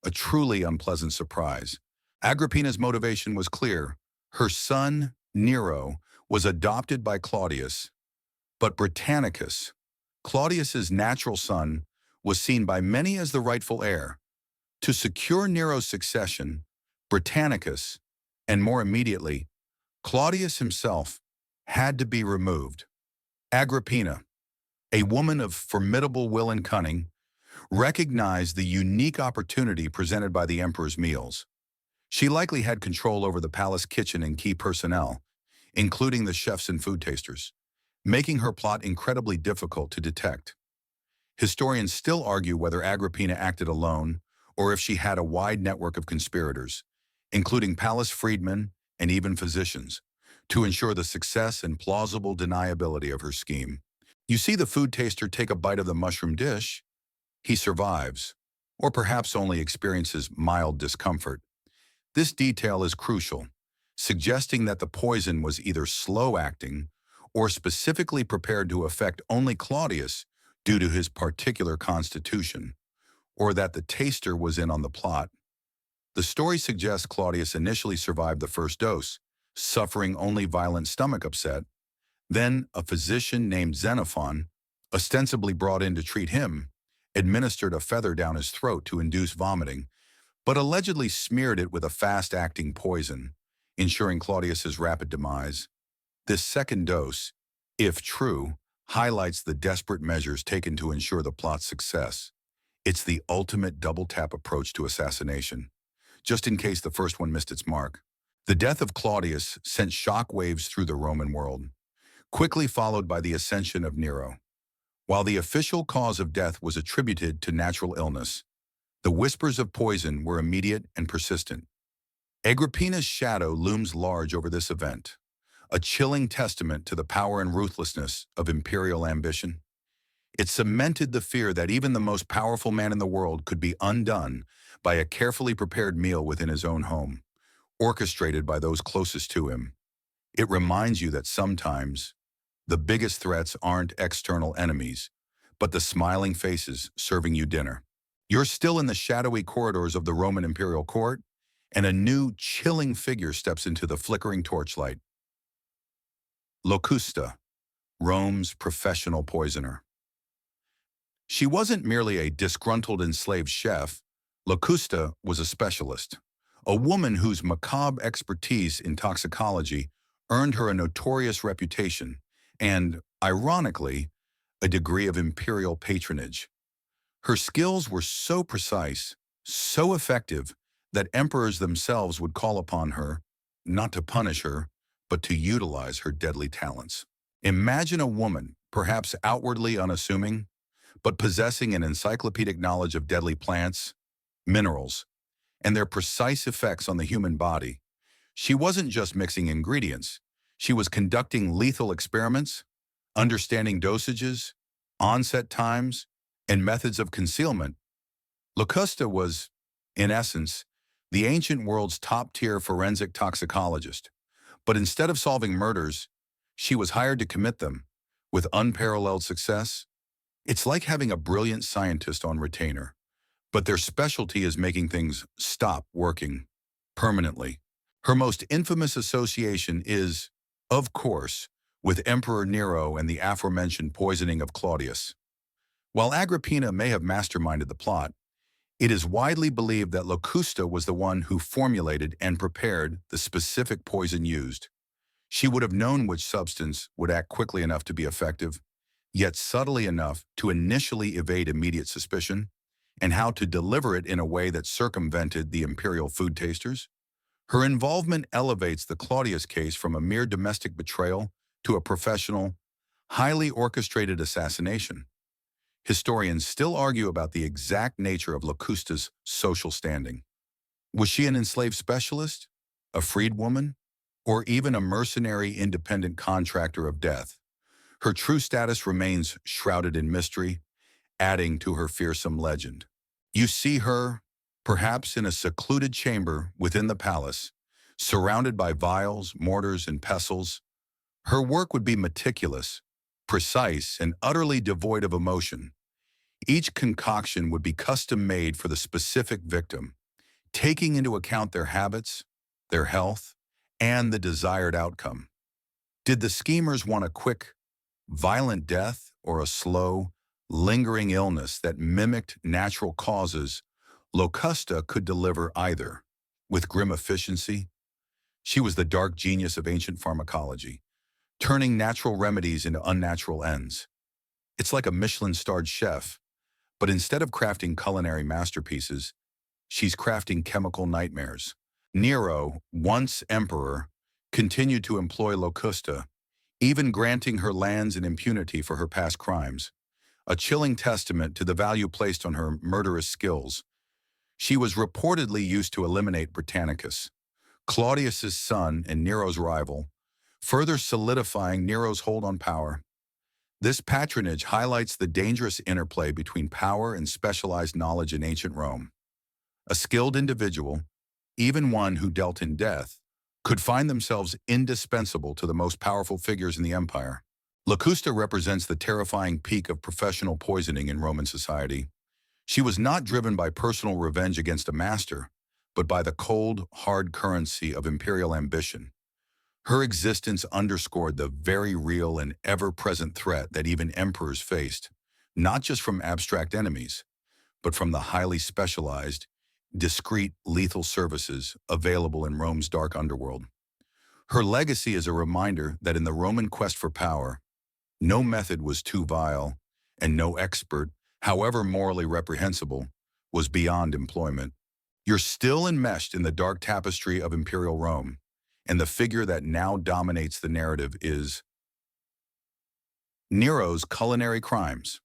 A truly unpleasant surprise. Agrippina's motivation was clear. Her son, Nero, was adopted by Claudius, but Britannicus, Claudius's natural son, was seen by many as the rightful heir. To secure Nero's succession, Britannicus, and more immediately, Claudius himself, had to be removed. Agrippina, a woman of formidable will and cunning, recognized the unique opportunity presented by the emperor's meals. She likely had control over the palace kitchen and key personnel, including the chefs and food tasters, making her plot incredibly difficult to detect. Historians still argue whether Agrippina acted alone or if she had a wide network of conspirators, including palace freedmen and even physicians, to ensure the success and plausible deniability of her scheme. You see the food taster take a bite of the mushroom dish. He survives, or perhaps only experiences mild discomfort. This detail is crucial, suggesting that the poison was either slow-acting or specifically prepared to affect only Claudius due to his particular constitution, or that the taster was in on the plot. The story suggests Claudius initially survived the first dose, suffering only violent stomach upset. Then a physician named Xenophon, ostensibly brought in to treat him, administered a feather down his throat to induce vomiting, but allegedly smeared it with a fast-acting poison, ensuring Claudius's rapid demise. This second dose, if true, highlights the desperate measures taken to ensure the plot's success. It's the ultimate double-tap approach to assassination, just in case the first one missed its mark. The death of Claudius sent shockwaves through the Roman world, quickly followed by the ascension of Nero. While the official cause of death was attributed to natural illness, the whispers of poison were immediate and persistent. Agrippina's shadow looms large over this event, a chilling testament to the power and ruthlessness of imperial ambition. It cemented the fear that even the most powerful man in the world could be undone by a carefully prepared meal within his own home, orchestrated by those closest to him. It reminds you that sometimes the biggest threats aren't external enemies, but the smiling faces serving you dinner. You're still in the shadowy corridors of the Roman imperial court, and a new, chilling figure steps into the flickering torchlight. Locusta, Rome's professional poisoner. She wasn't merely a disgruntled enslaved chef. Locusta was a specialist, a woman whose macabre expertise in toxicology earned her a notorious reputation and, ironically, a degree of imperial patronage. Her skills were so precise, so effective, that emperors themselves would call upon her, not to punish her, but to utilize her deadly talents. Imagine a woman, perhaps outwardly unassuming, but possessing an encyclopedic knowledge of deadly plants, minerals, and their precise effects on the human body. She wasn't just mixing ingredients. She was conducting lethal experiments, understanding dosages, onset times, and methods of concealment. Locusta was, in essence, the ancient world's top-tier forensic toxicologist, But instead of solving murders, she was hired to commit them with unparalleled success. It's like having a brilliant scientist on retainer, but their specialty is making things stop working permanently. Her most infamous association is, of course, with Emperor Nero and the aforementioned poisoning of Claudius. While Agrippina may have masterminded the plot, it is widely believed that Locusta was the one who formulated and prepared the specific poison used. She would have known which substance would act quickly enough to be effective, yet subtly enough to initially evade immediate suspicion, and how to deliver it in a way that circumvented the imperial food tasters. Her involvement elevates the Claudius case from a mere domestic betrayal to a professional, highly orchestrated assassination. Historians still argue about the exact nature of Locusta's social standing. Was she an enslaved specialist, a freedwoman, or even a mercenary independent contractor of death? Her true status remains shrouded in mystery, adding to her fearsome legend. You see her, perhaps in a secluded chamber within the palace, surrounded by vials, mortars, and pestles. Her work would be meticulous, precise, and utterly devoid of emotion. Each concoction would be custom-made for the specific victim, taking into account their habits, their health, and the desired outcome. Did the schemers want a quick, violent death or a slow, lingering illness that mimicked natural causes? Locusta could deliver either. With grim efficiency, she was the dark genius of ancient pharmacology, turning natural remedies into unnatural ends. It's like a Michelin-starred chef, but instead of crafting culinary masterpieces, she's crafting chemical nightmares. Nero, once emperor, continued to employ Locusta, even granting her lands and impunity for her past crimes, a chilling testament to the value placed on her murderous skills. She was reportedly used to eliminate Britannicus, Claudius's son and Nero's rival, further solidifying Nero's hold on power. This patronage highlights the dangerous interplay between power and specialized knowledge in ancient Rome. A skilled individual, even one who dealt in death, could find themselves indispensable to the most powerful figures in the empire. Locusta represents the terrifying peak of professional poisoning in Roman society. She was not driven by personal revenge against a master, but by the cold, hard currency of imperial ambition. Her existence underscored the very real and ever-present threat that even emperors faced, not just from abstract enemies, but from the highly specialized, discreet, lethal services available in Rome's dark underworld. Her legacy is a reminder that in the Roman quest for power, no method was too vile, and no expert, however morally reprehensible, was beyond employment. You're still enmeshed in the dark tapestry of imperial Rome, and the figure that now dominates the narrative is Nero's culinary crimes.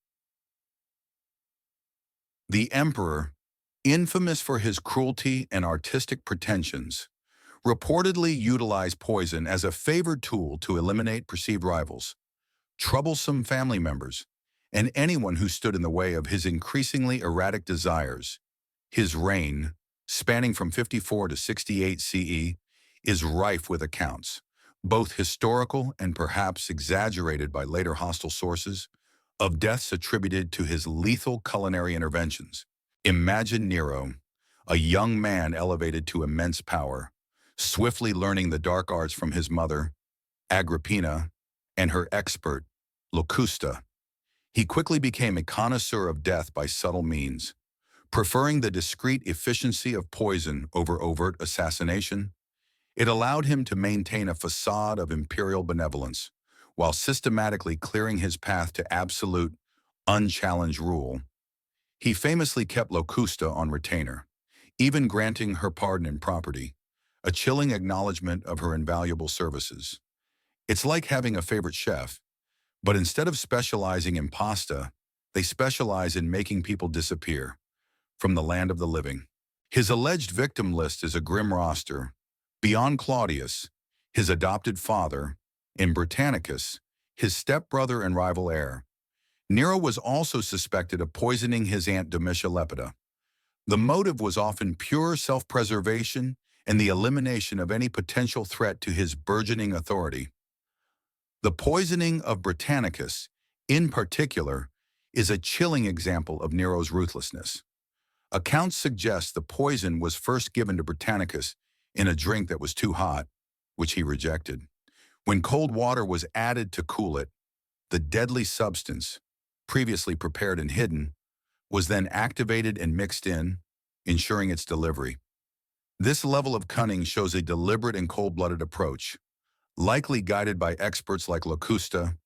The emperor, infamous for his cruelty and artistic pretensions, reportedly utilized poison as a favored tool to eliminate perceived rivals, troublesome family members, and anyone who stood in the way of his increasingly erratic desires. His reign, spanning from 54 to 68 CE, is rife with accounts, both historical and perhaps exaggerated by later hostile sources, of deaths attributed to his lethal culinary interventions. Imagine Nero, a young man elevated to immense power, swiftly learning the dark arts from his mother, Agrippina, and her expert, Locusta. He quickly became a connoisseur of death by subtle means, preferring the discreet efficiency of poison over overt assassination. It allowed him to maintain a facade of imperial benevolence, while systematically clearing his path to absolute, unchallenged rule. He famously kept Locusta on retainer, even granting her pardon in property, a chilling acknowledgement of her invaluable services. It's like having a favorite chef, but instead of specializing in pasta, they specialize in making people disappear from the land of the living. His alleged victim list is a grim roster. Beyond Claudius, his adopted father, in Britannicus, his stepbrother and rival heir, Nero was also suspected of poisoning his aunt Domitia Lepida. The motive was often pure self-preservation and the elimination of any potential threat to his burgeoning authority. The poisoning of Britannicus, in particular, is a chilling example of Nero's ruthlessness. Accounts suggest the poison was first given to Britannicus in a drink that was too hot, which he rejected. When cold water was added to cool it, the deadly substance, previously prepared and hidden, was then activated and mixed in, ensuring its delivery. This level of cunning shows a deliberate and cold-blooded approach, likely guided by experts like Locusta.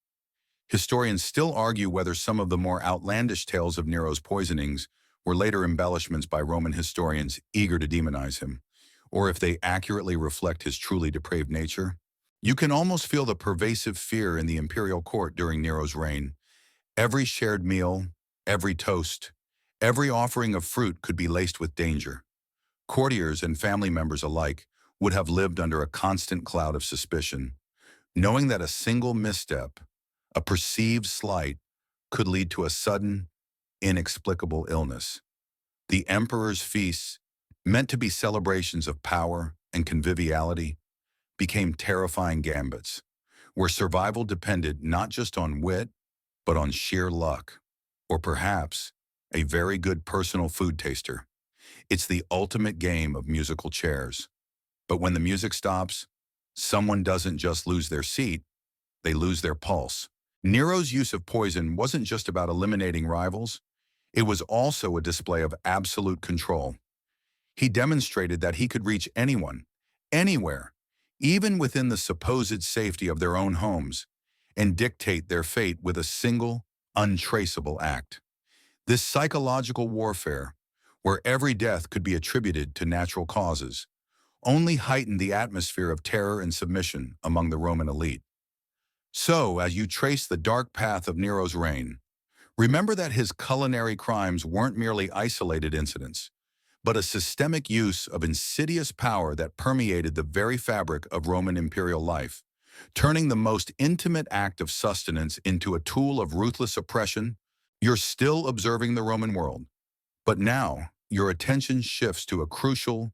Historians still argue whether some of the more outlandish tales of Nero's poisonings were later embellishments by Roman historians eager to demonize him, or if they accurately reflect his truly depraved nature. You can almost feel the pervasive fear in the imperial court during Nero's reign. Every shared meal, every toast, every offering of fruit could be laced with danger. Courtiers and family members alike would have lived under a constant cloud of suspicion, knowing that a single misstep, a perceived slight, could lead to a sudden, inexplicable illness. The emperor's feasts, meant to be celebrations of power and conviviality, became terrifying gambits, where survival depended not just on wit, but on sheer luck, or perhaps a very good personal food taster. It's the ultimate game of musical chairs. But when the music stops, someone doesn't just lose their seat, they lose their pulse. Nero's use of poison wasn't just about eliminating rivals, it was also a display of absolute control. He demonstrated that he could reach anyone, anywhere, even within the supposed safety of their own homes, and dictate their fate with a single, untraceable act. This psychological warfare, where every death could be attributed to natural causes, only heightened the atmosphere of terror and submission among the Roman elite. So, as you trace the dark path of Nero's reign, remember that his culinary crimes weren't merely isolated incidents, but a systemic use of insidious power that permeated the very fabric of Roman imperial life, turning the most intimate act of sustenance into a tool of ruthless oppression. You're still observing the Roman world, but now your attention shifts to a crucial,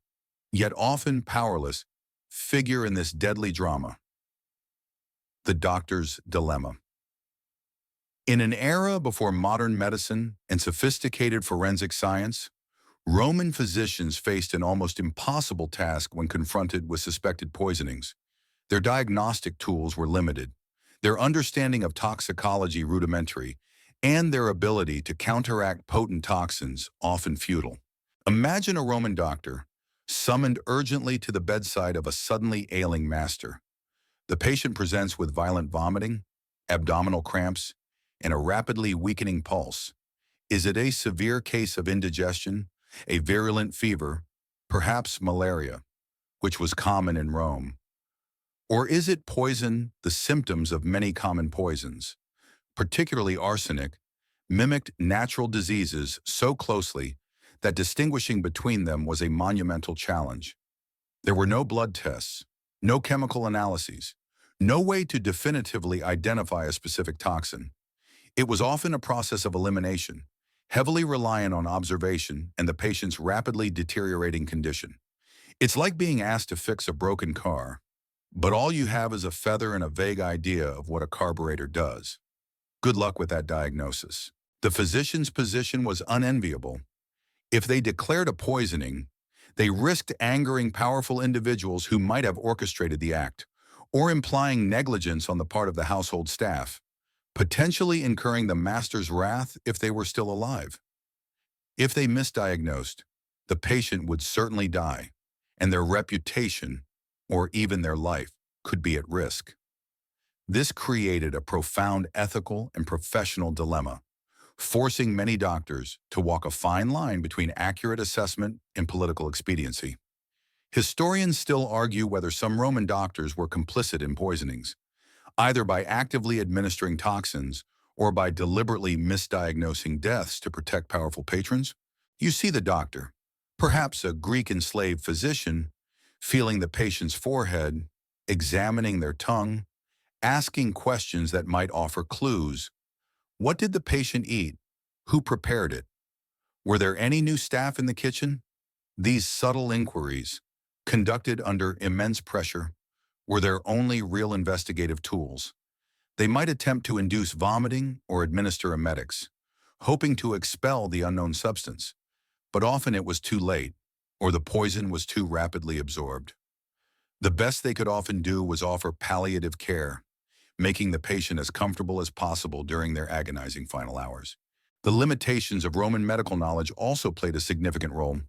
yet often powerless, figure in this deadly drama: the doctor's dilemma. In an era before modern medicine and sophisticated forensic science, Roman physicians faced an almost impossible task when confronted with suspected poisonings. Their diagnostic tools were limited, their understanding of toxicology rudimentary, and their ability to counteract potent toxins often futile. Imagine a Roman doctor summoned urgently to the bedside of a suddenly ailing master. The patient presents with violent vomiting, abdominal cramps, and a rapidly weakening pulse. Is it a severe case of indigestion, a virulent fever, perhaps malaria, which was common in Rome? Or is it poison, the symptoms of many common poisons, particularly arsenic, mimicked natural diseases so closely that distinguishing between them was a monumental challenge? There were no blood tests, no chemical analyses, no way to definitively identify a specific toxin. It was often a process of elimination, heavily reliant on observation and the patient's rapidly deteriorating condition. It's like being asked to fix a broken car, but all you have is a feather and a vague idea of what a carburetor does. Good luck with that diagnosis. The physician's position was unenviable. If they declared a poisoning, they risked angering powerful individuals who might have orchestrated the act, or implying negligence on the part of the household staff, potentially incurring the master's wrath if they were still alive. If they misdiagnosed, the patient would certainly die, and their reputation, or even their life, could be at risk. This created a profound ethical and professional dilemma, forcing many doctors to walk a fine line between accurate assessment and political expediency. Historians still argue whether some Roman doctors were complicit in poisonings, either by actively administering toxins or by deliberately misdiagnosing deaths to protect powerful patrons. You see the doctor, perhaps a Greek enslaved physician, feeling the patient's forehead, examining their tongue, asking questions that might offer clues. What did the patient eat? Who prepared it? Were there any new staff in the kitchen? These subtle inquiries, conducted under immense pressure, were their only real investigative tools. They might attempt to induce vomiting or administer emetics, hoping to expel the unknown substance, but often it was too late, or the poison was too rapidly absorbed. The best they could often do was offer palliative care, making the patient as comfortable as possible during their agonizing final hours. The limitations of Roman medical knowledge also played a significant role.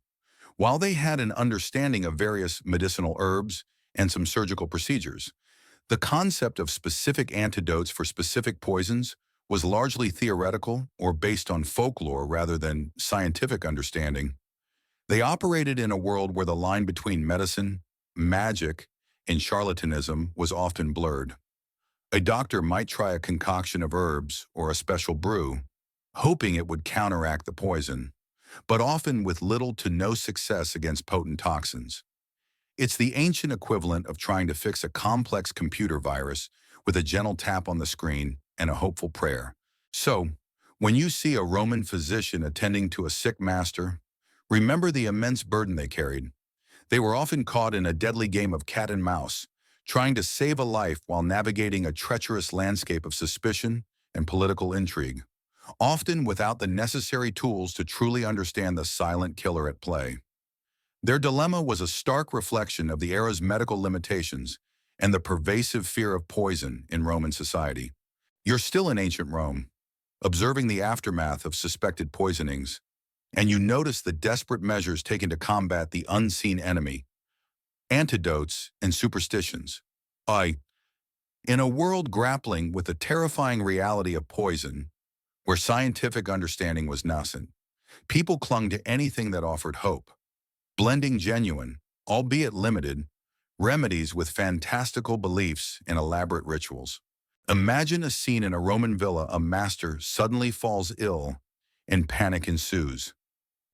While they had an understanding of various medicinal herbs and some surgical procedures, the concept of specific antidotes for specific poisons was largely theoretical or based on folklore rather than scientific understanding. They operated in a world where the line between medicine, magic, and charlatanism was often blurred. A doctor might try a concoction of herbs or a special brew, hoping it would counteract the poison, but often with little to no success against potent toxins. It's the ancient equivalent of trying to fix a complex computer virus with a gentle tap on the screen and a hopeful prayer. So, when you see a Roman physician attending to a sick master, remember the immense burden they carried. They were often caught in a deadly game of cat and mouse, trying to save a life while navigating a treacherous landscape of suspicion and political intrigue, often without the necessary tools to truly understand the silent killer at play. Their dilemma was a stark reflection of the era's medical limitations and the pervasive fear of poison in Roman society. You're still in ancient Rome, observing the aftermath of suspected poisonings, and you notice the desperate measures taken to combat the unseen enemy, antidotes and superstitions. In a world grappling with the terrifying reality of poison, where scientific understanding was nascent, people clung to anything that offered hope, blending genuine, albeit limited, remedies with fantastical beliefs and elaborate rituals. Imagine a scene in a Roman villa: a master suddenly falls ill and panic ensues.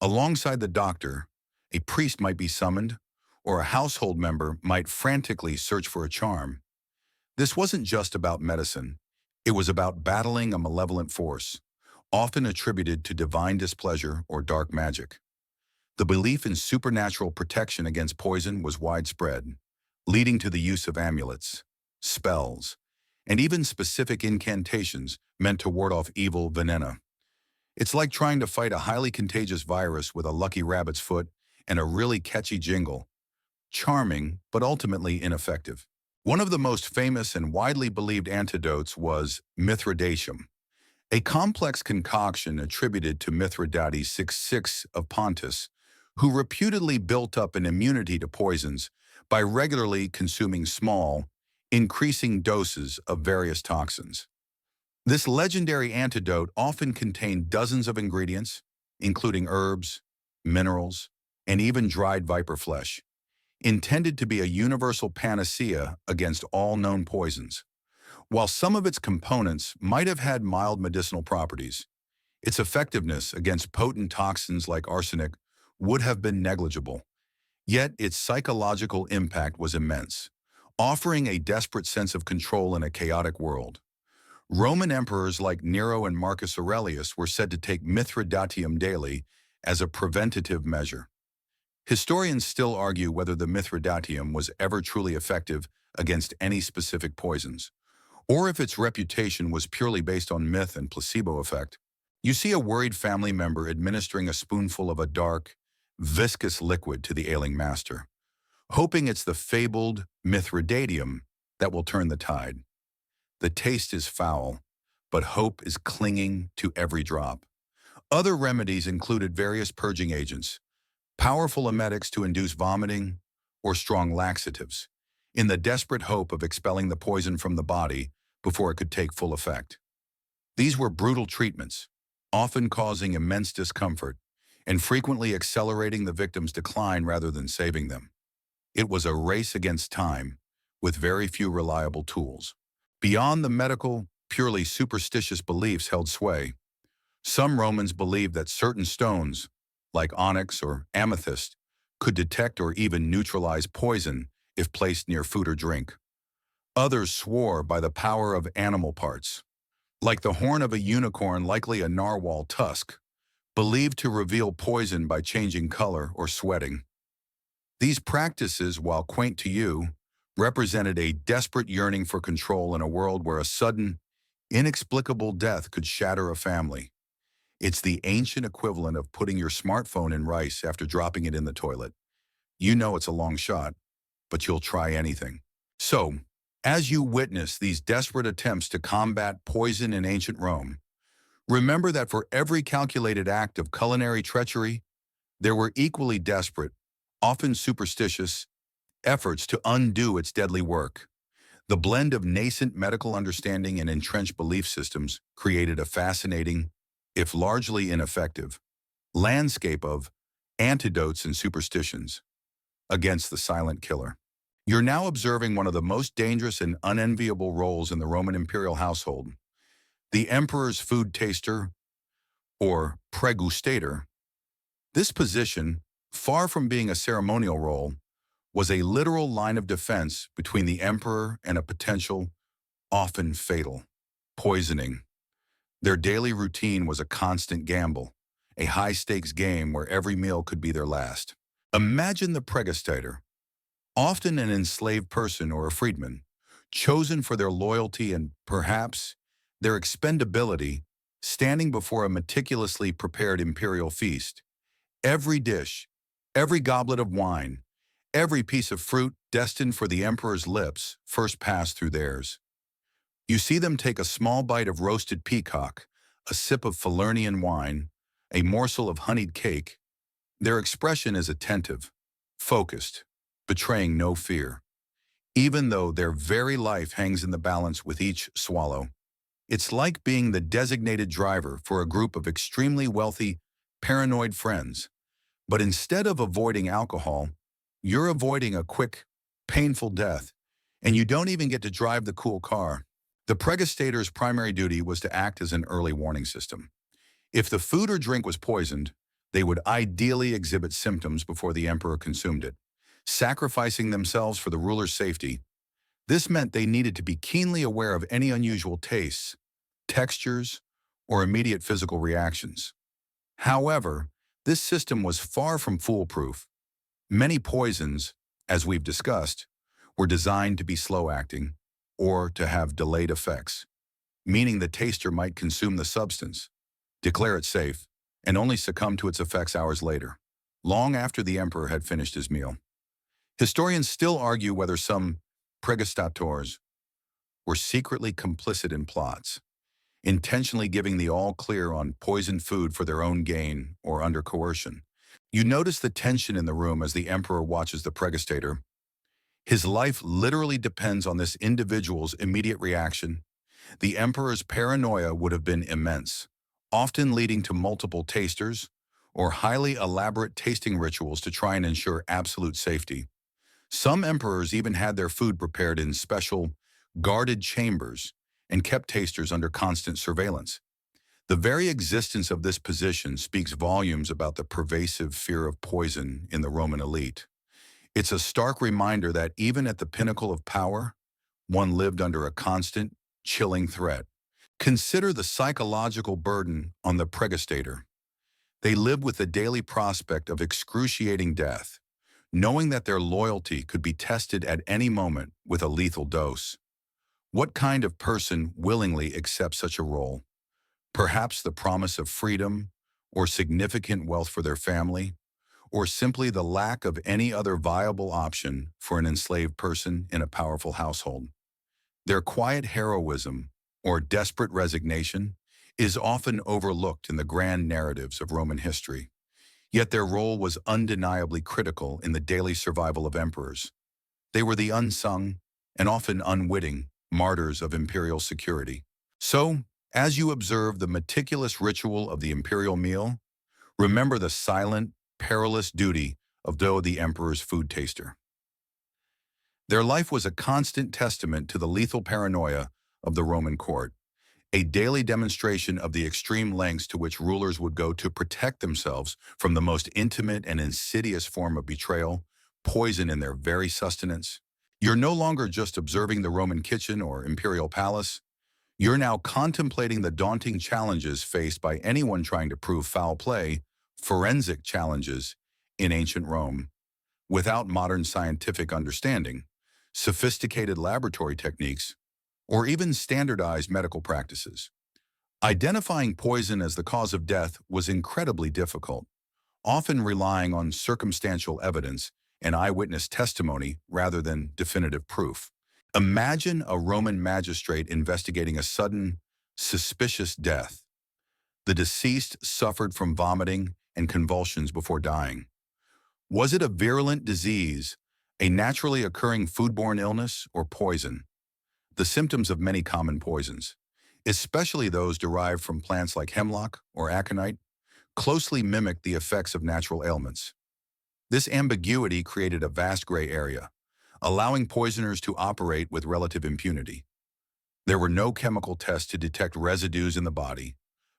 Alongside the doctor, a priest might be summoned, or a household member might frantically search for a charm. This wasn't just about medicine. It was about battling a malevolent force, often attributed to divine displeasure or dark magic. The belief in supernatural protection against poison was widespread, leading to the use of amulets, spells, and even specific incantations meant to ward off evil venena. It's like trying to fight a highly contagious virus with a lucky rabbit's foot and a really catchy jingle. Charming, but ultimately ineffective. One of the most famous and widely believed antidotes was Mithridatum, a complex concoction attributed to Mithridates 6 of Pontus, who reputedly built up an immunity to poisons by regularly consuming small, increasing doses of various toxins. This legendary antidote often contained dozens of ingredients, including herbs, minerals, and even dried viper flesh, intended to be a universal panacea against all known poisons. While some of its components might have had mild medicinal properties, its effectiveness against potent toxins like arsenic would have been negligible. Yet its psychological impact was immense, offering a desperate sense of control in a chaotic world. Roman emperors like Nero and Marcus Aurelius were said to take Mithridatum daily as a preventative measure. Historians still argue whether the Mithridatum was ever truly effective against any specific poisons, or if its reputation was purely based on myth and placebo effect. You see a worried family member administering a spoonful of a dark, viscous liquid to the ailing master, hoping it's the fabled Mithridatum that will turn the tide. The taste is foul, but hope is clinging to every drop. Other remedies included various purging agents, powerful emetics to induce vomiting, or strong laxatives, in the desperate hope of expelling the poison from the body before it could take full effect. These were brutal treatments, often causing immense discomfort and frequently accelerating the victim's decline rather than saving them. It was a race against time, with very few reliable tools. Beyond the medical, purely superstitious beliefs held sway. Some Romans believed that certain stones, like onyx or amethyst, could detect or even neutralize poison if placed near food or drink. Others swore by the power of animal parts, like the horn of a unicorn, likely a narwhal tusk, believed to reveal poison by changing color or sweating. These practices, while quaint to you, represented a desperate yearning for control in a world where a sudden, inexplicable death could shatter a family. It's the ancient equivalent of putting your smartphone in rice after dropping it in the toilet. You know it's a long shot, but you'll try anything. So, as you witness these desperate attempts to combat poison in ancient Rome, remember that for every calculated act of culinary treachery, there were equally desperate, often superstitious, efforts to undo its deadly work. The blend of nascent medical understanding and entrenched belief systems created a fascinating, if largely ineffective, landscape of antidotes and superstitions against the silent killer. You're now observing one of the most dangerous and unenviable roles in the Roman imperial household, the emperor's food taster, or pregustator. This position, far from being a ceremonial role, was a literal line of defense between the emperor and a potential, often fatal, poisoning. Their daily routine was a constant gamble, a high-stakes game where every meal could be their last. Imagine the pregustator, often an enslaved person or a freedman, chosen for their loyalty and, perhaps, their expendability, standing before a meticulously prepared imperial feast. Every dish, every goblet of wine, every piece of fruit destined for the emperor's lips first passed through theirs. You see them take a small bite of roasted peacock, a sip of Falernian wine, a morsel of honeyed cake. Their expression is attentive, focused, betraying no fear. Even though their very life hangs in the balance with each swallow, it's like being the designated driver for a group of extremely wealthy, paranoid friends. But instead of avoiding alcohol, you're avoiding a quick, painful death, and you don't even get to drive the cool car. The pregustator's primary duty was to act as an early warning system. If the food or drink was poisoned, they would ideally exhibit symptoms before the emperor consumed it, sacrificing themselves for the ruler's safety. This meant they needed to be keenly aware of any unusual tastes, textures, or immediate physical reactions. However, this system was far from foolproof. Many poisons, as we've discussed, were designed to be slow-acting or to have delayed effects, meaning the taster might consume the substance, declare it safe, and only succumb to its effects hours later, long after the emperor had finished his meal. Historians still argue whether some pregustators were secretly complicit in plots, intentionally giving the all-clear on poisoned food for their own gain or under coercion. You notice the tension in the room as the emperor watches the pregustator. His life literally depends on this individual's immediate reaction. The emperor's paranoia would have been immense, often leading to multiple tasters or highly elaborate tasting rituals to try and ensure absolute safety. Some emperors even had their food prepared in special, guarded chambers and kept tasters under constant surveillance. The very existence of this position speaks volumes about the pervasive fear of poison in the Roman elite. It's a stark reminder that even at the pinnacle of power, one lived under a constant, chilling threat. Consider the psychological burden on the pregustator. They lived with the daily prospect of excruciating death, knowing that their loyalty could be tested at any moment with a lethal dose. What kind of person willingly accepts such a role? Perhaps the promise of freedom, or significant wealth for their family, or simply the lack of any other viable option for an enslaved person in a powerful household. Their quiet heroism, or desperate resignation, is often overlooked in the grand narratives of Roman history. Yet their role was undeniably critical in the daily survival of emperors. They were the unsung, and often unwitting, martyrs of imperial security. So, as you observe the meticulous ritual of the imperial meal, remember the silent, perilous duty of the emperor's food taster. Their life was a constant testament to the lethal paranoia of the Roman court, a daily demonstration of the extreme lengths to which rulers would go to protect themselves from the most intimate and insidious form of betrayal, poison in their very sustenance. You're no longer just observing the Roman kitchen or imperial palace. You're now contemplating the daunting challenges faced by anyone trying to prove foul play, forensic challenges, in ancient Rome. without modern scientific understanding, sophisticated laboratory techniques, or even standardized medical practices. Identifying poison as the cause of death was incredibly difficult, often relying on circumstantial evidence and eyewitness testimony rather than definitive proof. Imagine a Roman magistrate investigating a sudden, suspicious death. The deceased suffered from vomiting and convulsions before dying. Was it a virulent disease, a naturally occurring foodborne illness, or poison? The symptoms of many common poisons, especially those derived from plants like hemlock or aconite, closely mimic the effects of natural ailments. This ambiguity created a vast gray area, allowing poisoners to operate with relative impunity. There were no chemical tests to detect residues in the body,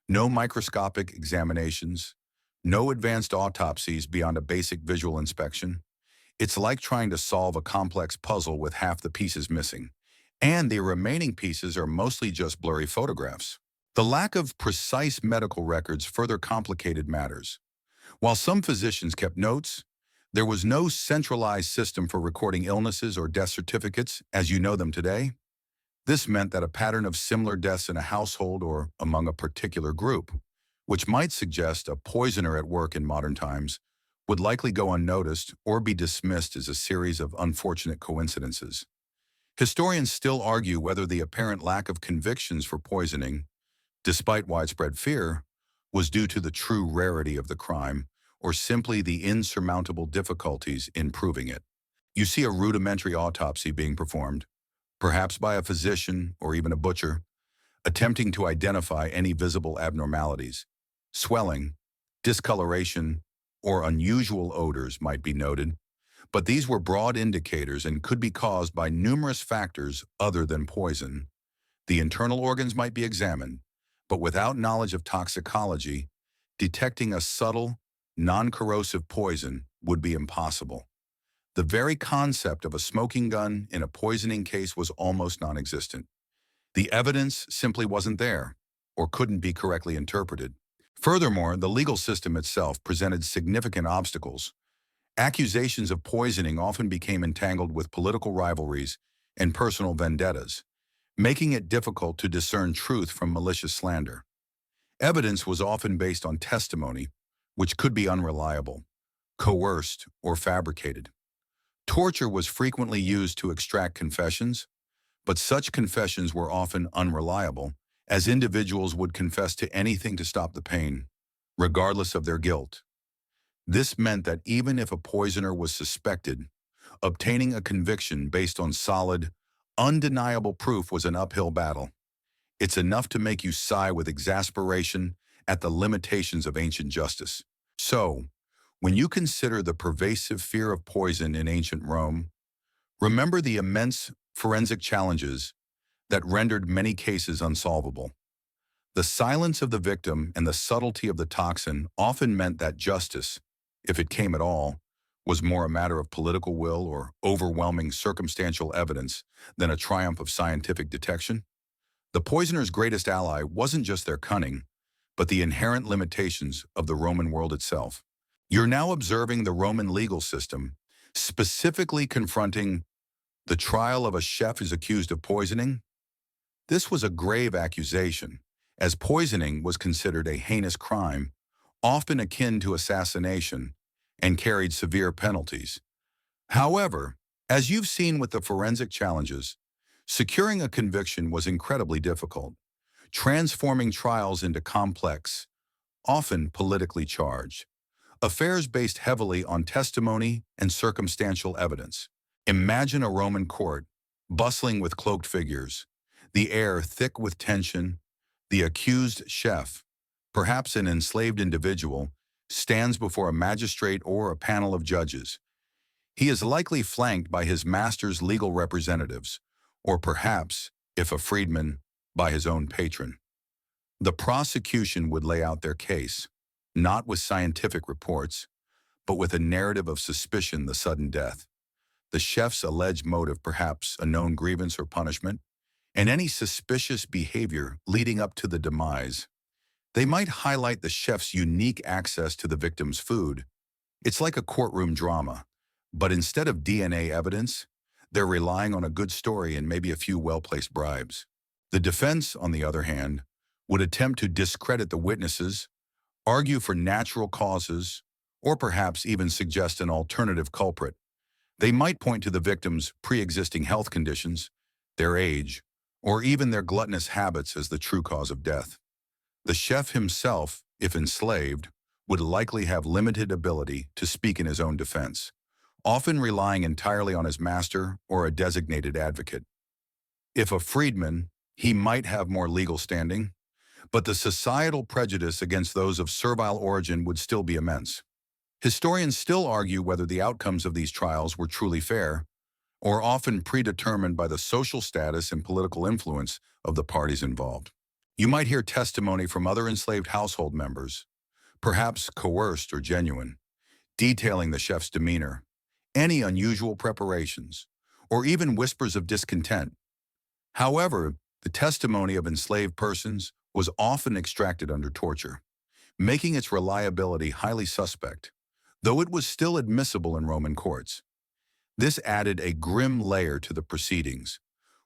no microscopic examinations, no advanced autopsies beyond a basic visual inspection. It's like trying to solve a complex puzzle with half the pieces missing, and the remaining pieces are mostly just blurry photographs. The lack of precise medical records further complicated matters. While some physicians kept notes, there was no centralized system for recording illnesses or death certificates as you know them today. This meant that a pattern of similar deaths in a household or among a particular group, which might suggest a poisoner at work in modern times, would likely go unnoticed or be dismissed as a series of unfortunate coincidences. Historians still argue whether the apparent lack of convictions for poisoning, despite widespread fear, was due to the true rarity of the crime or simply the insurmountable difficulties in proving it. You see a rudimentary autopsy being performed, perhaps by a physician or even a butcher, attempting to identify any visible abnormalities. Swelling, discoloration, or unusual odors might be noted, but these were broad indicators and could be caused by numerous factors other than poison. The internal organs might be examined, but without knowledge of toxicology, detecting a subtle, non-corrosive poison would be impossible. The very concept of a smoking gun in a poisoning case was almost non-existent. The evidence simply wasn't there, or couldn't be correctly interpreted. Furthermore, the legal system itself presented significant obstacles. Accusations of poisoning often became entangled with political rivalries and personal vendettas, making it difficult to discern truth from malicious slander. Evidence was often based on testimony, which could be unreliable, coerced, or fabricated. Torture was frequently used to extract confessions, but such confessions were often unreliable, as individuals would confess to anything to stop the pain, regardless of their guilt. This meant that even if a poisoner was suspected, obtaining a conviction based on solid, undeniable proof was an uphill battle. It's enough to make you sigh with exasperation at the limitations of ancient justice. So, when you consider the pervasive fear of poison in ancient Rome, remember the immense forensic challenges that rendered many cases unsolvable. The silence of the victim and the subtlety of the toxin often meant that justice, if it came at all, was more a matter of political will or overwhelming circumstantial evidence than a triumph of scientific detection. The poisoner's greatest ally wasn't just their cunning, but the inherent limitations of the Roman world itself. You're now observing the Roman legal system, specifically confronting the trial of a chef who's accused of poisoning. This was a grave accusation, as poisoning was considered a heinous crime, often akin to assassination, and carried severe penalties. However, as you've seen with the forensic challenges, securing a conviction was incredibly difficult, transforming trials into complex, often politically charged, affairs based heavily on testimony and circumstantial evidence. Imagine a Roman court, bustling with cloaked figures, the air thick with tension. The accused chef, perhaps an enslaved individual, stands before a magistrate or a panel of judges. He is likely flanked by his master's legal representatives, or perhaps, if a freedman, by his own patron. The prosecution would lay out their case, not with scientific reports, but with a narrative of suspicion: the sudden death, the chef's alleged motive, perhaps a known grievance or punishment, and any suspicious behavior leading up to the demise. They might highlight the chef's unique access to the victim's food. It's like a courtroom drama, But instead of DNA evidence, they're relying on a good story and maybe a few well-placed bribes. The defense, on the other hand, would attempt to discredit the witnesses, argue for natural causes, or perhaps even suggest an alternative culprit. They might point to the victim's pre-existing health conditions, their age, or even their gluttonous habits as the true cause of death. The chef himself, if enslaved, would likely have limited ability to speak in his own defense, often relying entirely on his master or a designated advocate. If a freedman, he might have more legal standing, but the societal prejudice against those of servile origin would still be immense. Historians still argue whether the outcomes of these trials were truly fair, or often predetermined by the social status and political influence of the parties involved. You might hear testimony from other enslaved household members, perhaps coerced or genuine, detailing the chef's demeanor, any unusual preparations, or even whispers of discontent. However, the testimony of enslaved persons was often extracted under torture, making its reliability highly suspect, though it was still admissible in Roman courts. This added a grim layer to the proceedings,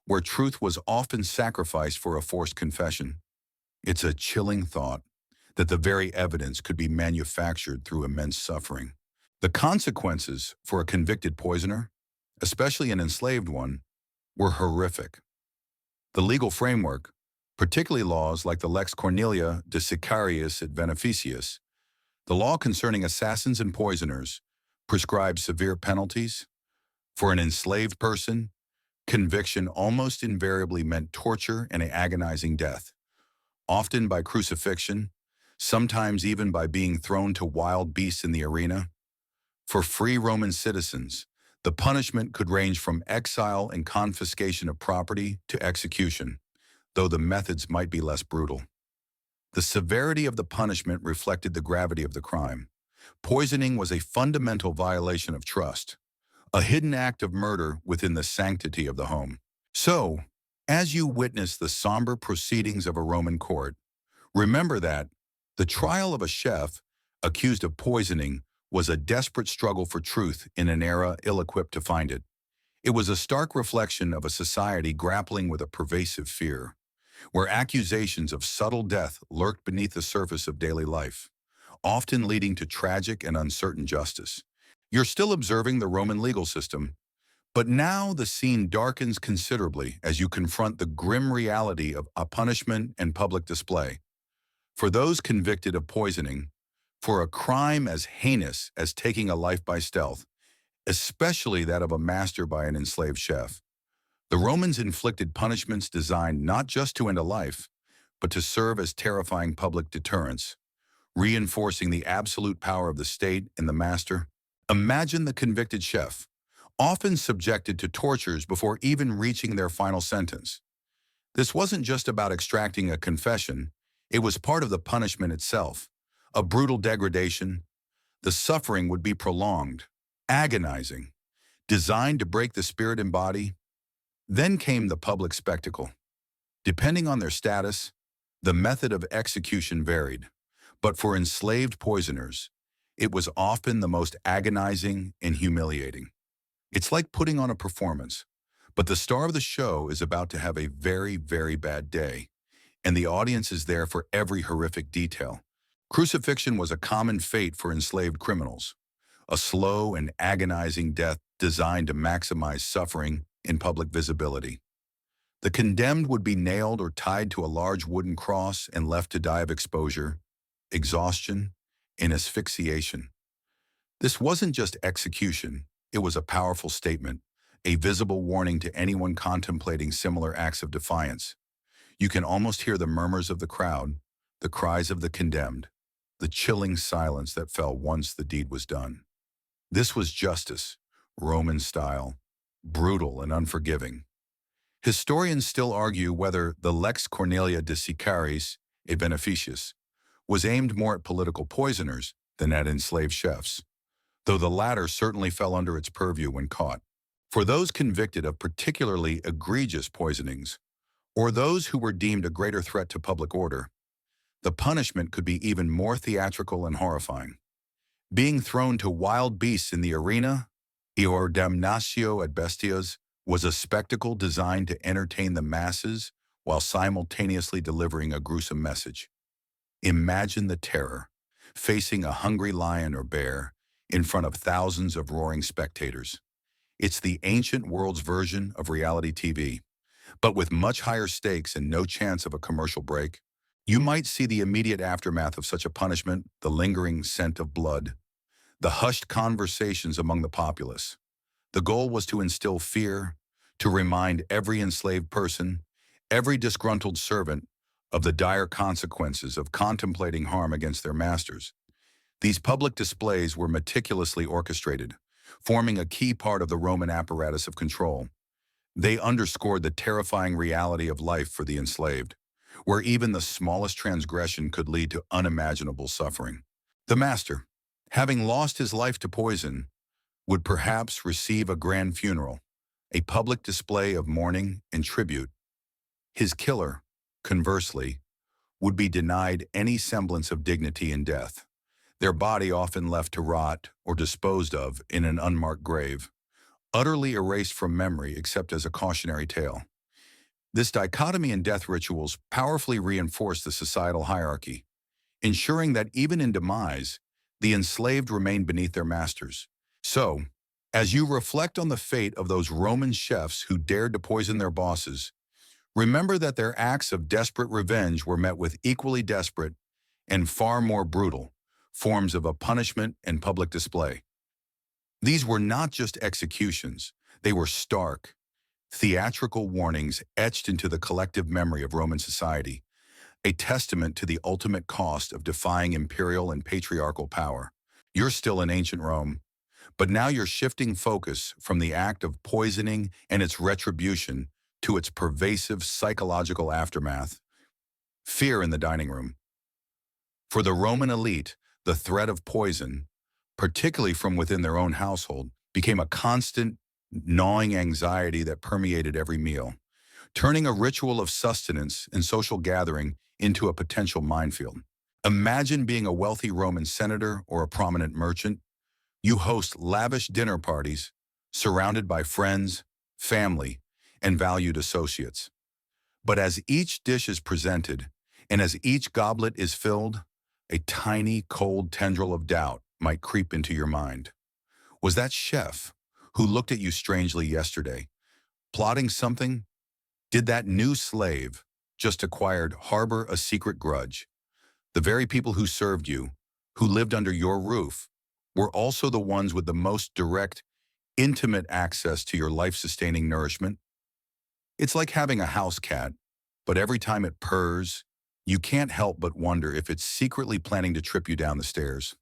where truth was often sacrificed for a forced confession. It's a chilling thought that the very evidence could be manufactured through immense suffering. The consequences for a convicted poisoner, especially an enslaved one, were horrific. The legal framework, particularly laws like the Lex Cornelia de Sicarius et Beneficius, the law concerning assassins and poisoners, prescribed severe penalties. For an enslaved person, conviction almost invariably meant torture and an agonizing death, often by crucifixion, sometimes even by being thrown to wild beasts in the arena. For free Roman citizens, the punishment could range from exile and confiscation of property to execution, though the methods might be less brutal. The severity of the punishment reflected the gravity of the crime. Poisoning was a fundamental violation of trust, a hidden act of murder within the sanctity of the home. So, as you witness the somber proceedings of a Roman court, remember that the trial of a chef accused of poisoning was a desperate struggle for truth in an era ill-equipped to find it. It was a stark reflection of a society grappling with a pervasive fear, where accusations of subtle death lurked beneath the surface of daily life, often leading to tragic and uncertain justice. You're still observing the Roman legal system, but now the scene darkens considerably as you confront the grim reality of a punishment and public display. For those convicted of poisoning, for a crime as heinous as taking a life by stealth, especially that of a master by an enslaved chef, the Romans inflicted punishments designed not just to end a life, but to serve as terrifying public deterrents, reinforcing the absolute power of the state and the master. Imagine the convicted chef, often subjected to tortures before even reaching their final sentence. This wasn't just about extracting a confession, it was part of the punishment itself, a brutal degradation. The suffering would be prolonged, agonizing, designed to break the spirit and body. Then came the public spectacle. Depending on their status, the method of execution varied, but for enslaved poisoners, it was often the most agonizing and humiliating. It's like putting on a performance, but the star of the show is about to have a very, very bad day, and the audience is there for every horrific detail. Crucifixion was a common fate for enslaved criminals, a slow and agonizing death designed to maximize suffering in public visibility. The condemned would be nailed or tied to a large wooden cross and left to die of exposure, exhaustion, and asphyxiation. This wasn't just execution, it was a powerful statement, a visible warning to anyone contemplating similar acts of defiance. You can almost hear the murmurs of the crowd, the cries of the condemned, the chilling silence that fell once the deed was done. This was justice, Roman style, brutal and unforgiving. Historians still argue whether the Lex Cornelia de Sicarius et Beneficius was aimed more at political poisoners than at enslaved chefs, though the latter certainly fell under its purview when caught. For those convicted of particularly egregious poisonings, or those who were deemed a greater threat to public order, the punishment could be even more theatrical and horrifying. Being thrown to wild beasts in the arena, Your damnatio ad bestias was a spectacle designed to entertain the masses while simultaneously delivering a gruesome message. Imagine the terror, facing a hungry lion or bear in front of thousands of roaring spectators. It's the ancient world's version of reality TV, but with much higher stakes and no chance of a commercial break. You might see the immediate aftermath of such a punishment, the lingering scent of blood, the hushed conversations among the populace. The goal was to instill fear, to remind every enslaved person, every disgruntled servant, of the dire consequences of contemplating harm against their masters. These public displays were meticulously orchestrated, forming a key part of the Roman apparatus of control. They underscored the terrifying reality of life for the enslaved, where even the smallest transgression could lead to unimaginable suffering. The master, having lost his life to poison, would perhaps receive a grand funeral, a public display of mourning and tribute. His killer, conversely, would be denied any semblance of dignity in death, their body often left to rot or disposed of in an unmarked grave, utterly erased from memory except as a cautionary tale. This dichotomy in death rituals powerfully reinforced the societal hierarchy, ensuring that even in demise, the enslaved remained beneath their masters. So, as you reflect on the fate of those Roman chefs who dared to poison their bosses, remember that their acts of desperate revenge were met with equally desperate and far more brutal forms of a punishment and public display. These were not just executions, they were stark, theatrical warnings etched into the collective memory of Roman society, a testament to the ultimate cost of defying imperial and patriarchal power. You're still in ancient Rome, but now you're shifting focus from the act of poisoning and its retribution to its pervasive psychological aftermath, fear in the dining room. For the Roman elite, the threat of poison, particularly from within their own household, became a constant, gnawing anxiety that permeated every meal, turning a ritual of sustenance and social gathering into a potential minefield. Imagine being a wealthy Roman senator or a prominent merchant. You host lavish dinner parties, surrounded by friends, family, and valued associates. But as each dish is presented, and as each goblet is filled, a tiny, cold tendril of doubt might creep into your mind. Was that chef who looked at you strangely yesterday plotting something? Did that new slave, just acquired, harbor a secret grudge? The very people who served you, who lived under your roof, were also the ones with the most direct, intimate access to your life-sustaining nourishment. It's like having a house cat, but every time it purrs, you can't help but wonder if it's secretly planning to trip you down the stairs.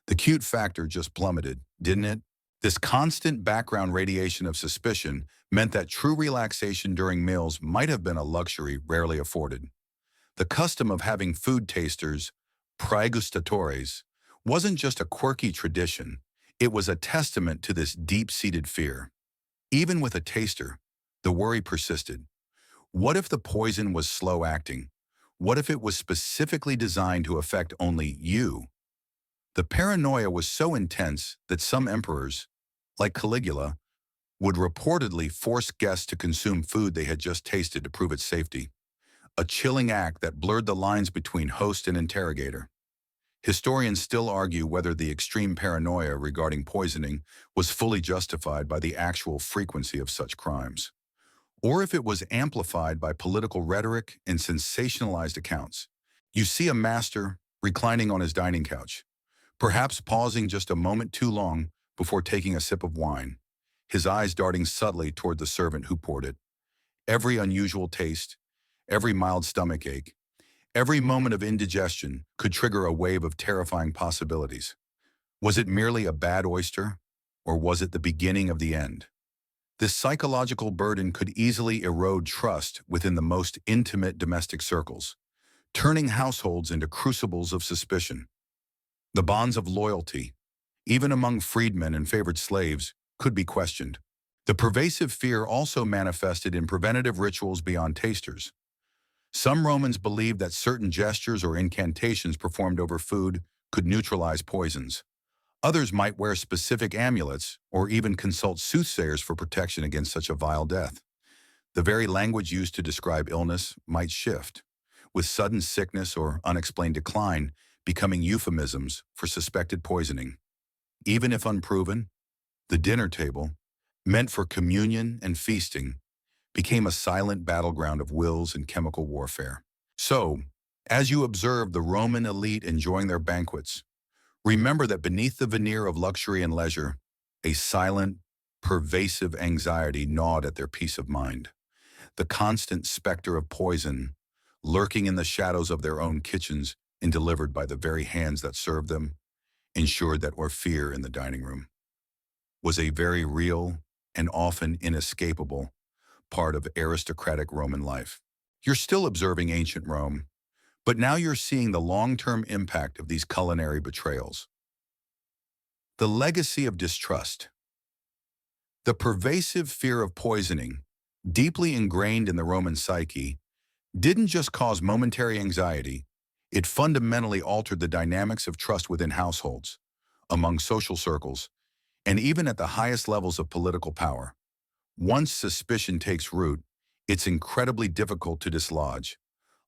The cute factor just plummeted, didn't it? This constant background radiation of suspicion meant that true relaxation during meals might have been a luxury rarely afforded. The custom of having food tasters, praegustatores, wasn't just a quirky tradition, it was a testament to this deep-seated fear. Even with a taster, the worry persisted. What if the poison was slow-acting? What if it was specifically designed to affect only you? The paranoia was so intense that some emperors, like Caligula, would reportedly force guests to consume food they had just tasted to prove its safety, a chilling act that blurred the lines between host and interrogator. Historians still argue whether the extreme paranoia regarding poisoning was fully justified by the actual frequency of such crimes, or if it was amplified by political rhetoric and sensationalized accounts. You see a master reclining on his dining couch, perhaps pausing just a moment too long before taking a sip of wine, his eyes darting subtly toward the servant who poured it. Every unusual taste, every mild stomach ache, every moment of indigestion could trigger a wave of terrifying possibilities. Was it merely a bad oyster, or was it the beginning of the end? This psychological burden could easily erode trust within the most intimate domestic circles, turning households into crucibles of suspicion. The bonds of loyalty, even among freedmen and favored slaves, could be questioned. The pervasive fear also manifested in preventative rituals beyond tasters. Some Romans believed that certain gestures or incantations performed over food could neutralize poisons, Others might wear specific amulets or even consult soothsayers for protection against such a vile death. The very language used to describe illness might shift, with sudden sickness or unexplained decline becoming euphemisms for suspected poisoning. Even if unproven, the dinner table, meant for communion and feasting, became a silent battleground of wills and chemical warfare. So, as you observe the Roman elite enjoying their banquets, remember that beneath the veneer of luxury and leisure, a silent, pervasive anxiety gnawed at their peace of mind. The constant specter of poison, lurking in the shadows of their own kitchens and delivered by the very hands that served them, ensured that or fear in the dining room was a very real and often inescapable part of aristocratic Roman life. You're still observing ancient Rome, but now you're seeing the long-term impact of these culinary betrayals. The legacy of distrust. The pervasive fear of poisoning, deeply ingrained in the Roman psyche, didn't just cause momentary anxiety, it fundamentally altered the dynamics of trust within households, among social circles, and even at the highest levels of political power. Once suspicion takes root, it's incredibly difficult to dislodge,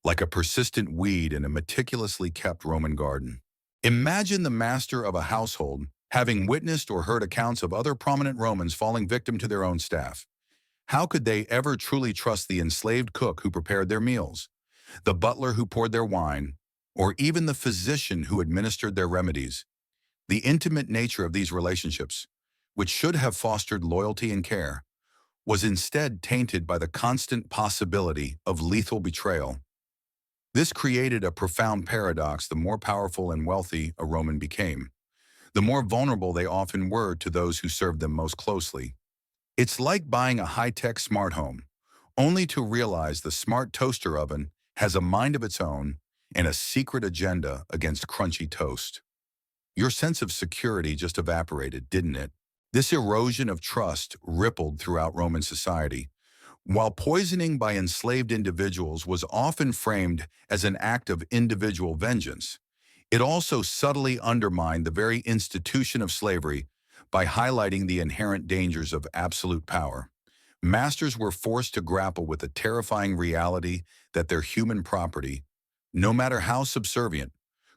like a persistent weed in a meticulously kept Roman garden. Imagine the master of a household having witnessed or heard accounts of other prominent Romans falling victim to their own staff. How could they ever truly trust the enslaved cook who prepared their meals, the butler who poured their wine, or even the physician who administered their remedies? The intimate nature of these relationships, which should have fostered loyalty and care, was instead tainted by the constant possibility of lethal betrayal. This created a profound paradox. The more powerful and wealthy a Roman became, the more vulnerable they often were to those who served them most closely. It's like buying a high-tech smart home, only to realize the smart toaster oven has a mind of its own and a secret agenda against crunchy toast. Your sense of security just evaporated, didn't it? This erosion of trust rippled throughout Roman society. While poisoning by enslaved individuals was often framed as an act of individual vengeance, it also subtly undermined the very institution of slavery by highlighting the inherent dangers of absolute power. Masters were forced to grapple with the terrifying reality that their human property, no matter how subservient,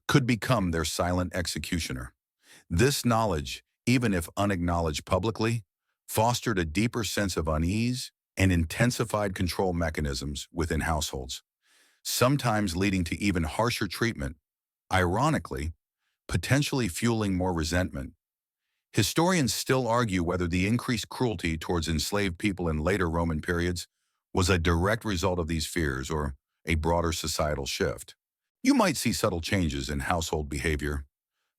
could become their silent executioner. This knowledge, even if unacknowledged publicly, fostered a deeper sense of unease and intensified control mechanisms within households, sometimes leading to even harsher treatment, ironically, potentially fueling more resentment. Historians still argue whether the increased cruelty towards enslaved people in later Roman periods was a direct result of these fears or a broader societal shift. You might see subtle changes in household behavior.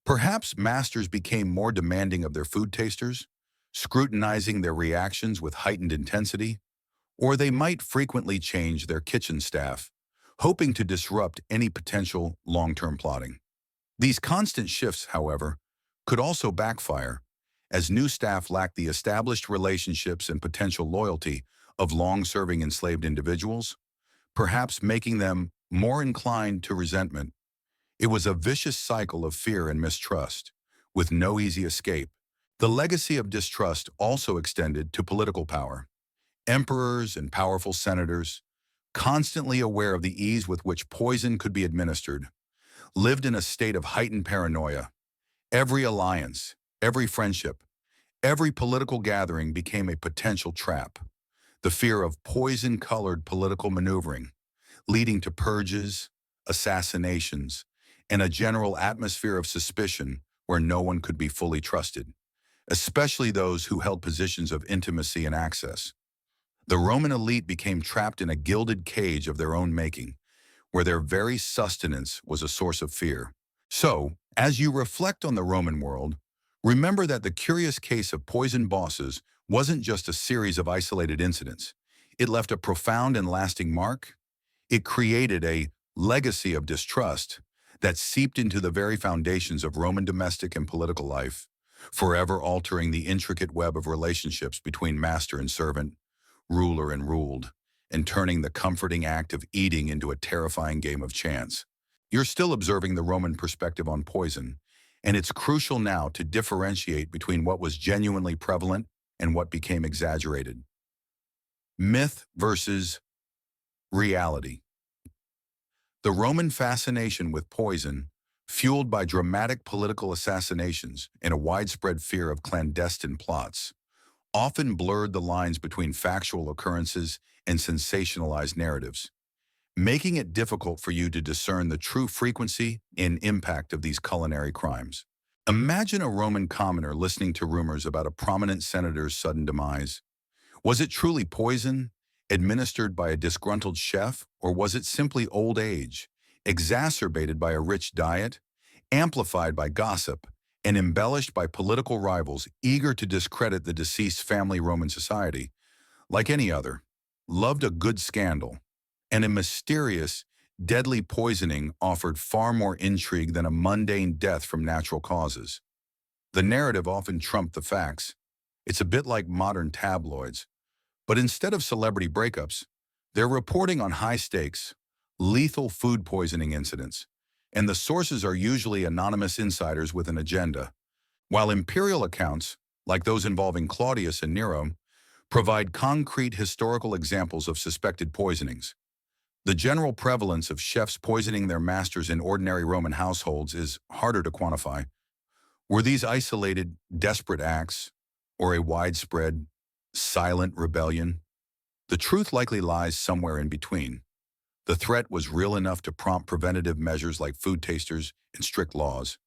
Perhaps masters became more demanding of their food tasters, scrutinizing their reactions with heightened intensity, or they might frequently change their kitchen staff, hoping to disrupt any potential long-term plotting. These constant shifts, however, could also backfire, as new staff lacked the established relationships and potential loyalty of long-serving enslaved individuals, perhaps making them more inclined to resentment. It was a vicious cycle of fear and mistrust, with no easy escape. The legacy of distrust also extended to political power. Emperors and powerful senators, constantly aware of the ease with which poison could be administered, lived in a state of heightened paranoia. Every alliance, every friendship, every political gathering became a potential trap. The fear of poison-colored political maneuvering, leading to purges, assassinations, and a general atmosphere of suspicion where no one could be fully trusted, especially those who held positions of intimacy and access. The Roman elite became trapped in a gilded cage of their own making, where their very sustenance was a source of fear. So, as you reflect on the Roman world, remember that the curious case of poisoned bosses wasn't just a series of isolated incidents. It left a profound and lasting mark. It created a legacy of distrust that seeped into the very foundations of Roman domestic and political life, forever altering the intricate web of relationships between master and servant, ruler and ruled, and turning the comforting act of eating into a terrifying game of chance. You're still observing the Roman perspective on poison, and it's crucial now to differentiate between what was genuinely prevalent and what became exaggerated. Myth versus reality. The Roman fascination with poison, fueled by dramatic political assassinations and a widespread fear of clandestine plots, often blurred the lines between factual occurrences and sensationalized narratives, making it difficult for you to discern the true frequency and impact of these culinary crimes. Imagine a Roman commoner listening to rumors about a prominent senator's sudden demise. Was it truly poison, administered by a disgruntled chef, or was it simply old age, exacerbated by a rich diet, amplified by gossip, and embellished by political rivals eager to discredit the deceased family? Roman society, like any other, loved a good scandal, and a mysterious, deadly poisoning offered far more intrigue than a mundane death from natural causes. The narrative often trumped the facts. It's a bit like modern tabloids, but instead of celebrity breakups, they're reporting on high-stakes, lethal food poisoning incidents, and the sources are usually anonymous insiders with an agenda. While imperial accounts, like those involving Claudius and Nero, provide concrete historical examples of suspected poisonings, the general prevalence of chefs poisoning their masters in ordinary Roman households is harder to quantify. Were these isolated, desperate acts, or a widespread, silent rebellion? The truth likely lies somewhere in between. The threat was real enough to prompt preventative measures like food tasters and strict laws,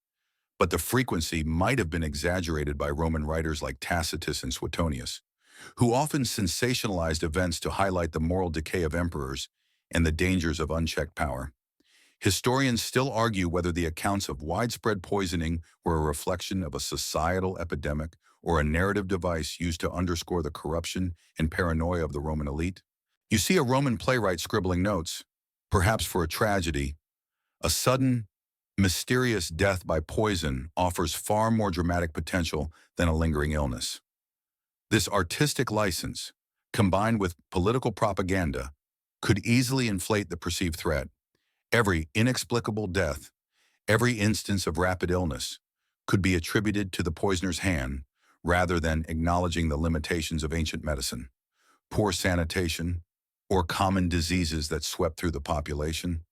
but the frequency might have been exaggerated by Roman writers like Tacitus and Suetonius, who often sensationalized events to highlight the moral decay of emperors and the dangers of unchecked power. Historians still argue whether the accounts of widespread poisoning were a reflection of a societal epidemic or a narrative device used to underscore the corruption and paranoia of the Roman elite. You see a Roman playwright scribbling notes, perhaps for a tragedy. A sudden, mysterious death by poison offers far more dramatic potential than a lingering illness. This artistic license, combined with political propaganda, could easily inflate the perceived threat. Every inexplicable death, every instance of rapid illness, could be attributed to the poisoner's hand rather than acknowledging the limitations of ancient medicine, poor sanitation, or common diseases that swept through the population.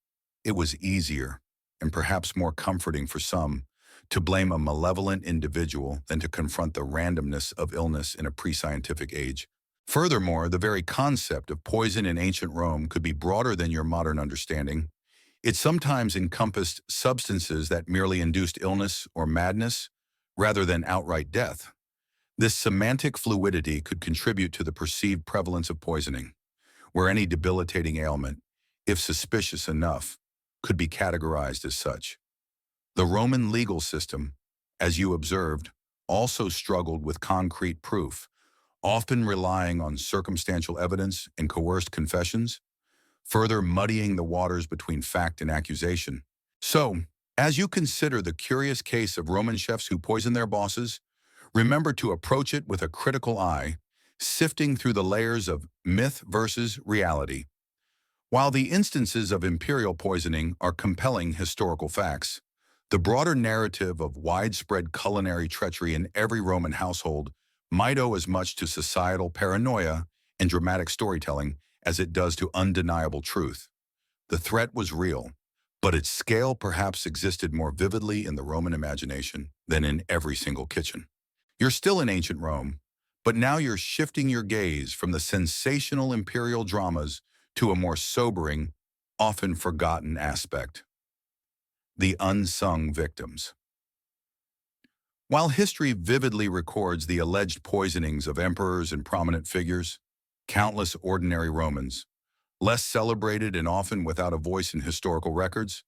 It was easier, and perhaps more comforting for some, to blame a malevolent individual than to confront the randomness of illness in a pre-scientific age. Furthermore, the very concept of poison in ancient Rome could be broader than your modern understanding. It sometimes encompassed substances that merely induced illness or madness, rather than outright death. This semantic fluidity could contribute to the perceived prevalence of poisoning, where any debilitating ailment, if suspicious enough, could be categorized as such. The Roman legal system, as you observed, also struggled with concrete proof, often relying on circumstantial evidence and coerced confessions, further muddying the waters between fact and accusation. So, as you consider the curious case of Roman chefs who poisoned their bosses, remember to approach it with a critical eye, sifting through the layers of myth versus reality. While the instances of imperial poisoning are compelling historical facts, the broader narrative of widespread culinary treachery in every Roman household might owe as much to societal paranoia and dramatic storytelling as it does to undeniable truth. The threat was real, but its scale perhaps existed more vividly in the Roman imagination than in every single kitchen. You're still in ancient Rome, but now you're shifting your gaze from the sensational imperial dramas to a more sobering, often forgotten aspect: the unsung victims. While history vividly records the alleged poisonings of emperors and prominent figures, countless ordinary Romans, less celebrated and often without a voice in historical records,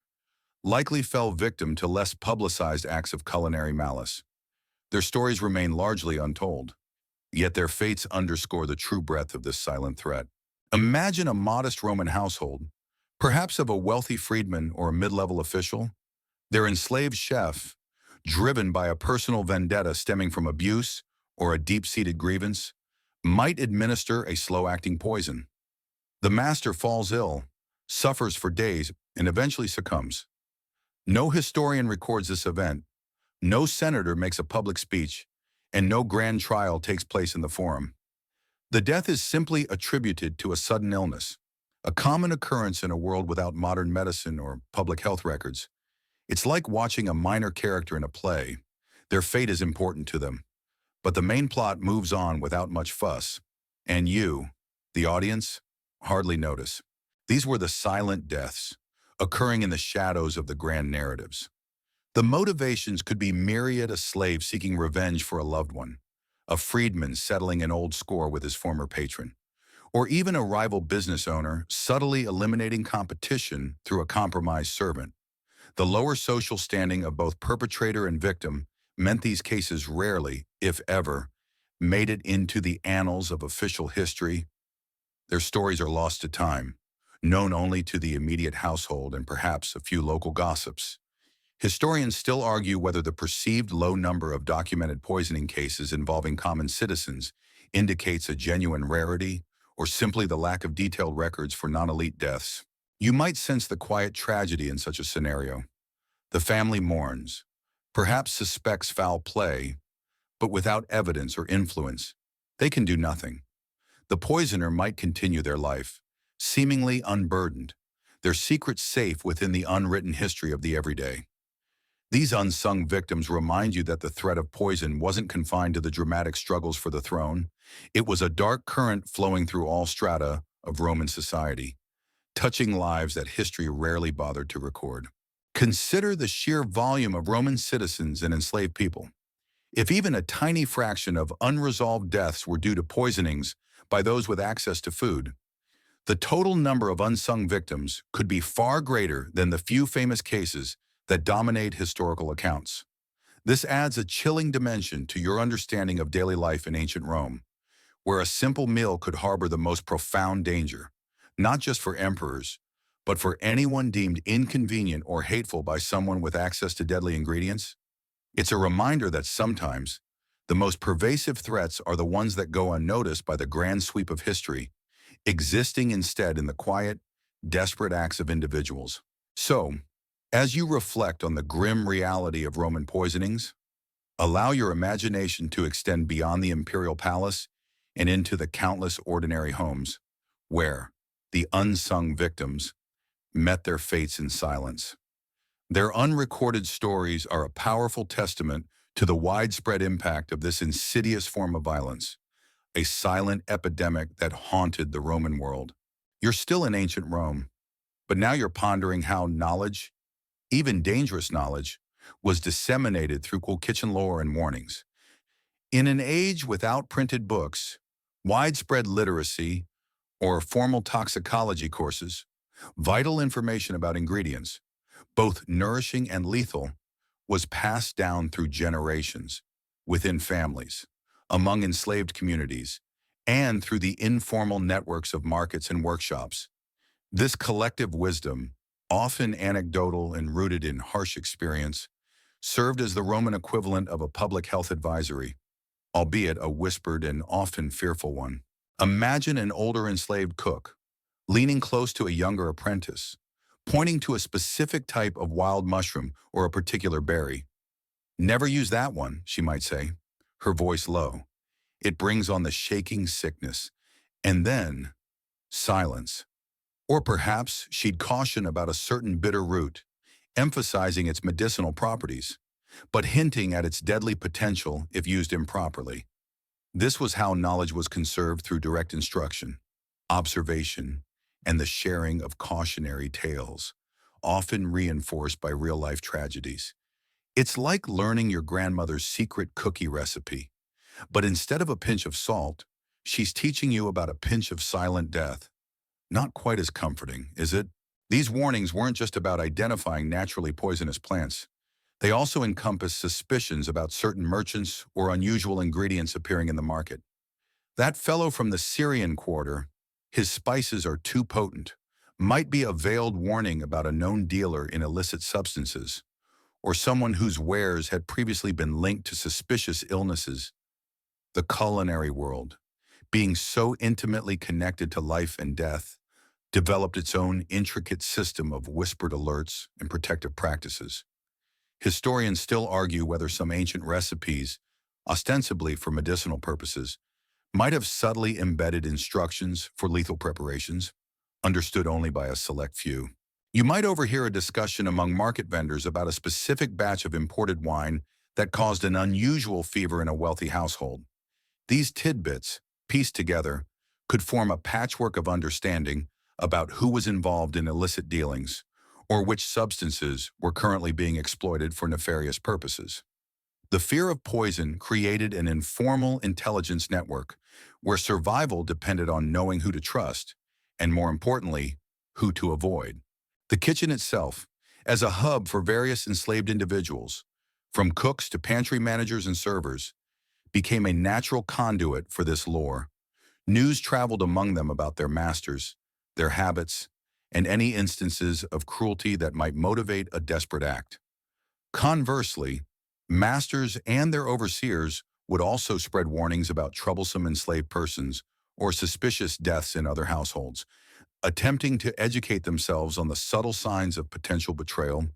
likely fell victim to less publicized acts of culinary malice. Their stories remain largely untold, yet their fates underscore the true breadth of this silent threat. Imagine a modest Roman household, perhaps of a wealthy freedman or a mid-level official, their enslaved chef, driven by a personal vendetta stemming from abuse or a deep-seated grievance, might administer a slow-acting poison. The master falls ill, suffers for days, and eventually succumbs. No historian records this event, No senator makes a public speech, and no grand trial takes place in the forum. The death is simply attributed to a sudden illness, a common occurrence in a world without modern medicine or public health records. It's like watching a minor character in a play. Their fate is important to them, but the main plot moves on without much fuss. And you, the audience, hardly notice. These were the silent deaths, occurring in the shadows of the grand narratives. The motivations could be myriad: a slave seeking revenge for a loved one, a freedman settling an old score with his former patron, or even a rival business owner subtly eliminating competition through a compromised servant. The lower social standing of both perpetrator and victim meant these cases rarely, if ever, made it into the annals of official history. Their stories are lost to time, known only to the immediate household and perhaps a few local gossips. Historians still argue whether the perceived low number of documented poisoning cases involving common citizens indicates a genuine rarity or simply the lack of detailed records for non-elite deaths. You might sense the quiet tragedy in such a scenario. The family mourns, perhaps suspects foul play, but without evidence or influence, they can do nothing. The poisoner might continue their life, seemingly unburdened, their secrets safe within the unwritten history of the everyday. These unsung victims remind you that the threat of poison wasn't confined to the dramatic struggles for the throne. It was a dark current flowing through all strata of Roman society, touching lives that history rarely bothered to record. Consider the sheer volume of Roman citizens and enslaved people. If even a tiny fraction of unresolved deaths were due to poisonings by those with access to food, the total number of unsung victims could be far greater than the few famous cases that dominate historical accounts. This adds a chilling dimension to your understanding of daily life in ancient Rome, where a simple meal could harbor the most profound danger, not just for emperors, but for anyone deemed inconvenient or hateful by someone with access to deadly ingredients. It's a reminder that sometimes the most pervasive threats are the ones that go unnoticed by the grand sweep of history, existing instead in the quiet, desperate acts of individuals. So, as you reflect on the grim reality of Roman poisonings, allow your imagination to extend beyond the imperial palace and into the countless ordinary homes, where the unsung victims met their fates in silence. Their unrecorded stories are a powerful testament to the widespread impact of this insidious form of violence, a silent epidemic that haunted the Roman world. You're still in ancient Rome, but now you're pondering how knowledge, even dangerous knowledge, was disseminated through cool kitchen lore and warnings. In an age without printed books, widespread literacy, or formal toxicology courses, vital information about ingredients, both nourishing and lethal, was passed down through generations, within families, among enslaved communities, and through the informal networks of markets and workshops. This collective wisdom, often anecdotal and rooted in harsh experience, served as the Roman equivalent of a public health advisory, albeit a whispered and often fearful one. Imagine an older enslaved cook, leaning close to a younger apprentice, pointing to a specific type of wild mushroom or a particular berry. "Never use that one," she might say, her voice low. "It brings on the shaking sickness." And then, silence. Or perhaps she'd caution about a certain bitter root, emphasizing its medicinal properties, but hinting at its deadly potential if used improperly. This was how knowledge was conserved: through direct instruction, observation, and the sharing of cautionary tales, often reinforced by real-life tragedies. It's like learning your grandmother's secret cookie recipe, but instead of a pinch of salt, she's teaching you about a pinch of silent death. Not quite as comforting, is it? These warnings weren't just about identifying naturally poisonous plants. They also encompass suspicions about certain merchants or unusual ingredients appearing in the market. That fellow from the Syrian quarter, "His spices are too potent," might be a veiled warning about a known dealer in illicit substances, or someone whose wares had previously been linked to suspicious illnesses. The culinary world, being so intimately connected to life and death, developed its own intricate system of whispered alerts and protective practices. Historians still argue whether some ancient recipes, ostensibly for medicinal purposes, might have subtly embedded instructions for lethal preparations, understood only by a select few. You might overhear a discussion among market vendors about a specific batch of imported wine that caused an unusual fever in a wealthy household. These tidbits, pieced together, could form a patchwork of understanding about who was involved in illicit dealings or which substances were currently being exploited for nefarious purposes. The fear of poison created an informal intelligence network where survival depended on knowing who to trust and, more importantly, who to avoid. The kitchen itself, as a hub for various enslaved individuals, from cooks to pantry managers and servers, became a natural conduit for this lore. News traveled among them about their masters, their habits, and any instances of cruelty that might motivate a desperate act. Conversely, masters and their overseers would also spread warnings about troublesome enslaved persons or suspicious deaths in other households, attempting to educate themselves on the subtle signs of potential betrayal.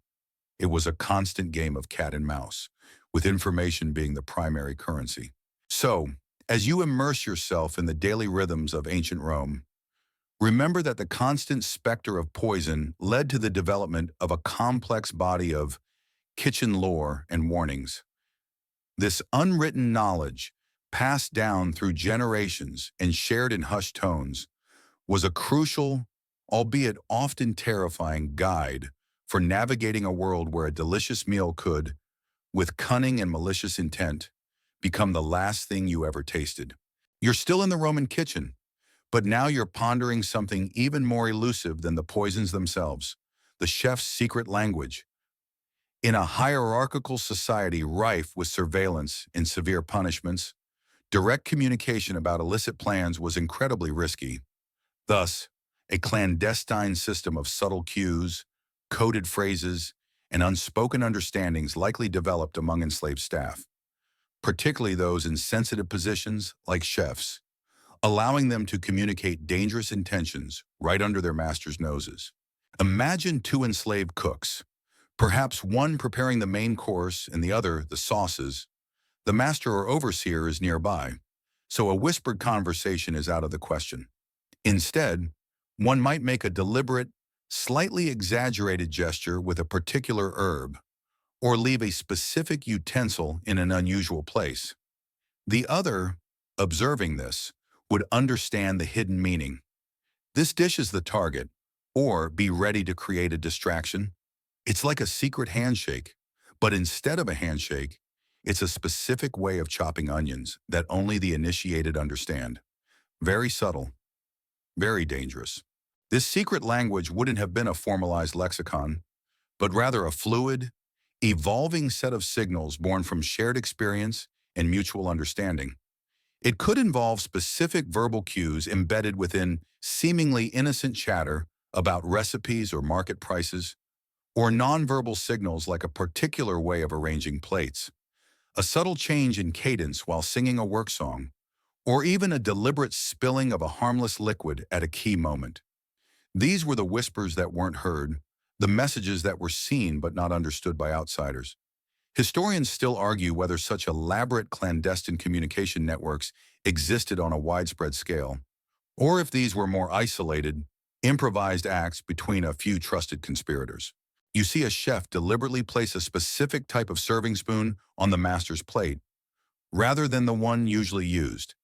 It was a constant game of cat and mouse, with information being the primary currency. So, as you immerse yourself in the daily rhythms of ancient Rome, remember that the constant specter of poison led to the development of a complex body of kitchen lore and warnings. This unwritten knowledge, passed down through generations and shared in hushed tones, was a crucial, albeit often terrifying, guide for navigating a world where a delicious meal could, with cunning and malicious intent, become the last thing you ever tasted. You're still in the Roman kitchen, but now you're pondering something even more elusive than the poisons themselves, the chef's secret language. In a hierarchical society rife with surveillance and severe punishments, direct communication about illicit plans was incredibly risky. Thus, a clandestine system of subtle cues, coded phrases, and unspoken understandings likely developed among enslaved staff, particularly those in sensitive positions like chefs, allowing them to communicate dangerous intentions right under their masters' noses. Imagine two enslaved cooks, perhaps one preparing the main course and the other the sauces. The master or overseer is nearby, so a whispered conversation is out of the question. Instead, one might make a deliberate, slightly exaggerated gesture with a particular herb, or leave a specific utensil in an unusual place. The other, observing this, would understand the hidden meaning. This dish is the target, or be ready to create a distraction. It's like a secret handshake, but instead of a handshake, it's a specific way of chopping onions that only the initiated understand. Very subtle, very dangerous. This secret language wouldn't have been a formalized lexicon, but rather a fluid, evolving set of signals born from shared experience and mutual understanding. It could involve specific verbal cues embedded within seemingly innocent chatter about recipes or market prices, or nonverbal signals like a particular way of arranging plates, a subtle change in cadence while singing a work song, or even a deliberate spilling of a harmless liquid at a key moment. These were the whispers that weren't heard, the messages that were seen but not understood by outsiders. Historians still argue whether such elaborate clandestine communication networks existed on a widespread scale, or if these were more isolated, improvised acts between a few trusted conspirators. You see a chef deliberately place a specific type of serving spoon on the master's plate, rather than the one usually used.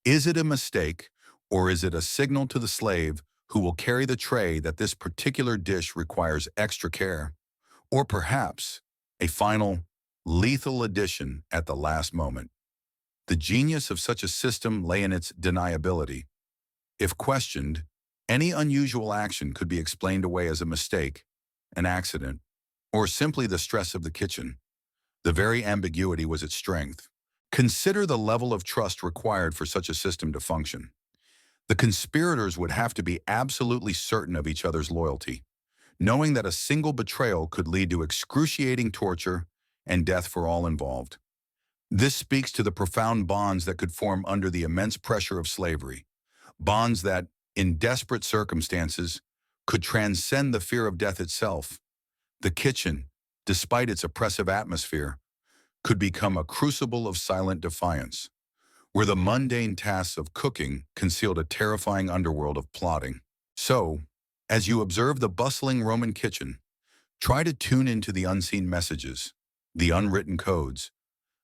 Is it a mistake, or is it a signal to the slave who will carry the tray that this particular dish requires extra care? Or perhaps a final, lethal addition at the last moment? The genius of such a system lay in its deniability. If questioned, any unusual action could be explained away as a mistake, an accident, or simply the stress of the kitchen. The very ambiguity was its strength. Consider the level of trust required for such a system to function. The conspirators would have to be absolutely certain of each other's loyalty, knowing that a single betrayal could lead to excruciating torture and death for all involved. This speaks to the profound bonds that could form under the immense pressure of slavery, bonds that, in desperate circumstances, could transcend the fear of death itself. The kitchen, despite its oppressive atmosphere, could become a crucible of silent defiance, where the mundane tasks of cooking concealed a terrifying underworld of plotting. So, as you observe the bustling Roman kitchen, try to tune into the unseen messages, the unwritten codes,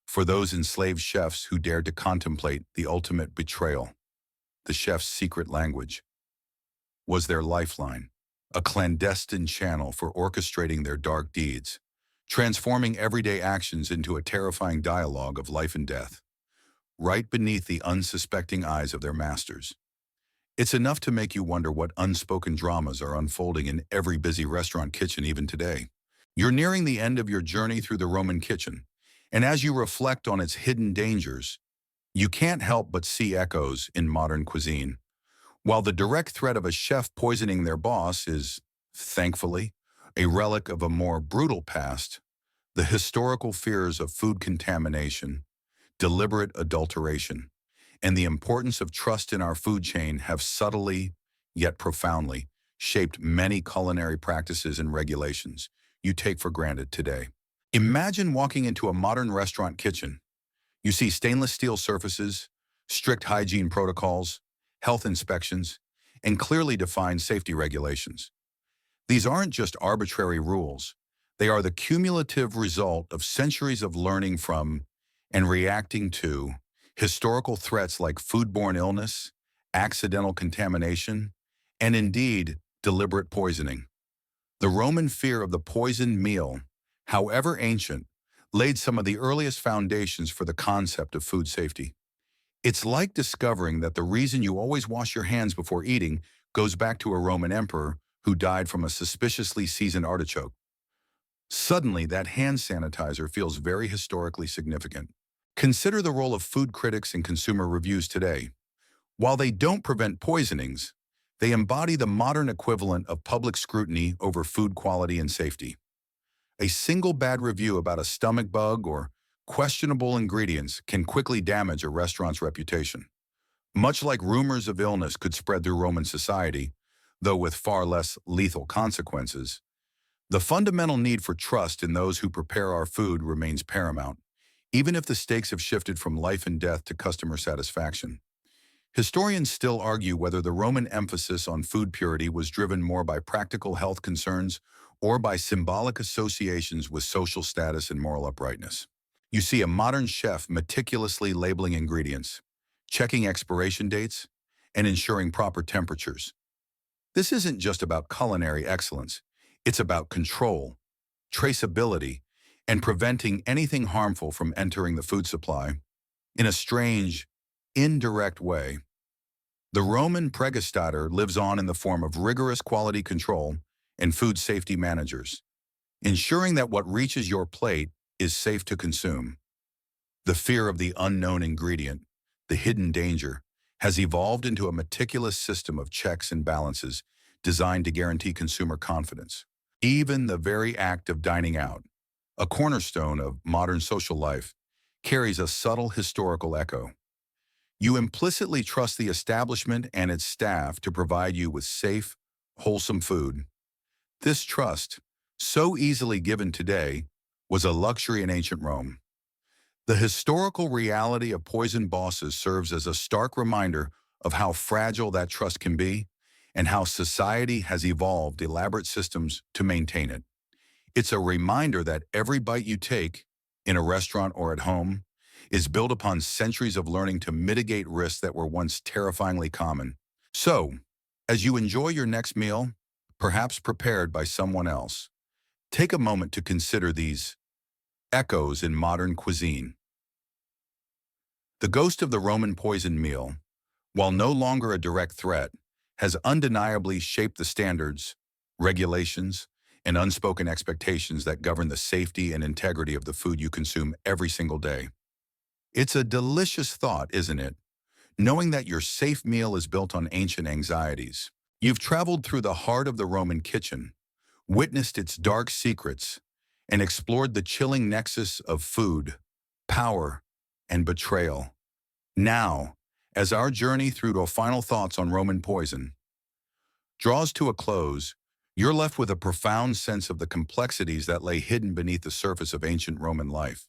for those enslaved chefs who dared to contemplate the ultimate betrayal. The chef's secret language was their lifeline, a clandestine channel for orchestrating their dark deeds, transforming everyday actions into a terrifying dialogue of life and death, right beneath the unsuspecting eyes of their masters. It's enough to make you wonder what unspoken dramas are unfolding in every busy restaurant kitchen even today. You're nearing the end of your journey through the Roman kitchen, and as you reflect on its hidden dangers, you can't help but see echoes in modern cuisine. While the direct threat of a chef poisoning their boss is, thankfully, a relic of a more brutal past, the historical fears of food contamination, deliberate adulteration, and the importance of trust in our food chain have subtly, yet profoundly, shaped many culinary practices and regulations you take for granted today. Imagine walking into a modern restaurant kitchen. You see stainless steel surfaces, strict hygiene protocols, health inspections, and clearly defined safety regulations. These aren't just arbitrary rules. They are the cumulative result of centuries of learning from and reacting to historical threats like foodborne illness, accidental contamination, and indeed, deliberate poisoning. The Roman fear of the poisoned meal, however ancient, laid some of the earliest foundations for the concept of food safety. It's like discovering that the reason you always wash your hands before eating goes back to a Roman emperor who died from a suspiciously seasoned artichoke. Suddenly, that hand sanitizer feels very historically significant. Consider the role of food critics in consumer reviews today. While they don't prevent poisonings, they embody the modern equivalent of public scrutiny over food quality and safety. A single bad review about a stomach bug or questionable ingredients can quickly damage a restaurant's reputation. Much like rumors of illness could spread through Roman society, though with far less lethal consequences, the fundamental need for trust in those who prepare our food remains paramount, even if the stakes have shifted from life and death to customer satisfaction. Historians still argue whether the Roman emphasis on food purity was driven more by practical health concerns or by symbolic associations with social status and moral uprightness. You see a modern chef meticulously labeling ingredients, checking expiration dates, and ensuring proper temperatures. This isn't just about culinary excellence. It's about control, traceability, and preventing anything harmful from entering the food supply. In a strange, indirect way, the Roman pregustator lives on in the form of rigorous quality control and food safety managers, ensuring that what reaches your plate is safe to consume. The fear of the unknown ingredient, the hidden danger, has evolved into a meticulous system of checks and balances designed to guarantee consumer confidence. Even the very act of dining out, a cornerstone of modern social life, carries a subtle historical echo. You implicitly trust the establishment and its staff to provide you with safe, wholesome food. This trust, so easily given today, was a luxury in ancient Rome. The historical reality of poisoned bosses serves as a stark reminder of how fragile that trust can be and how society has evolved elaborate systems to maintain it. It's a reminder that every bite you take, in a restaurant or at home, is built upon centuries of learning to mitigate risks that were once terrifyingly common. So, as you enjoy your next meal, perhaps prepared by someone else, take a moment to consider these echoes in modern cuisine. The ghost of the Roman poisoned meal, while no longer a direct threat, has undeniably shaped the standards, regulations, and unspoken expectations that govern the safety and integrity of the food you consume every single day. It's a delicious thought, isn't it? Knowing that your safe meal is built on ancient anxieties. You've traveled through the heart of the Roman kitchen, witnessed its dark secrets, and explored the chilling nexus of food, power, and betrayal. Now, as our journey through to final thoughts on Roman poison draws to a close, You're left with a profound sense of the complexities that lay hidden beneath the surface of ancient Roman life,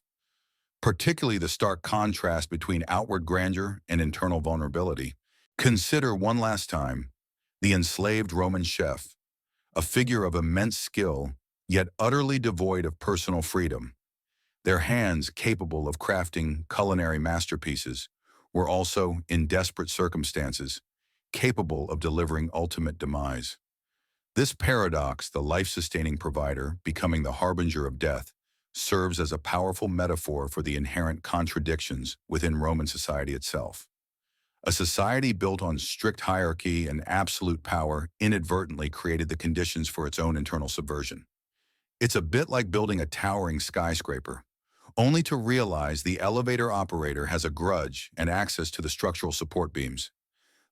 particularly the stark contrast between outward grandeur and internal vulnerability. Consider one last time the enslaved Roman chef, a figure of immense skill, yet utterly devoid of personal freedom. Their hands, capable of crafting culinary masterpieces, were also, in desperate circumstances, capable of delivering ultimate demise. This paradox, the life-sustaining provider becoming the harbinger of death, serves as a powerful metaphor for the inherent contradictions within Roman society itself. A society built on strict hierarchy and absolute power inadvertently created the conditions for its own internal subversion. It's a bit like building a towering skyscraper, only to realize the elevator operator has a grudge and access to the structural support beams.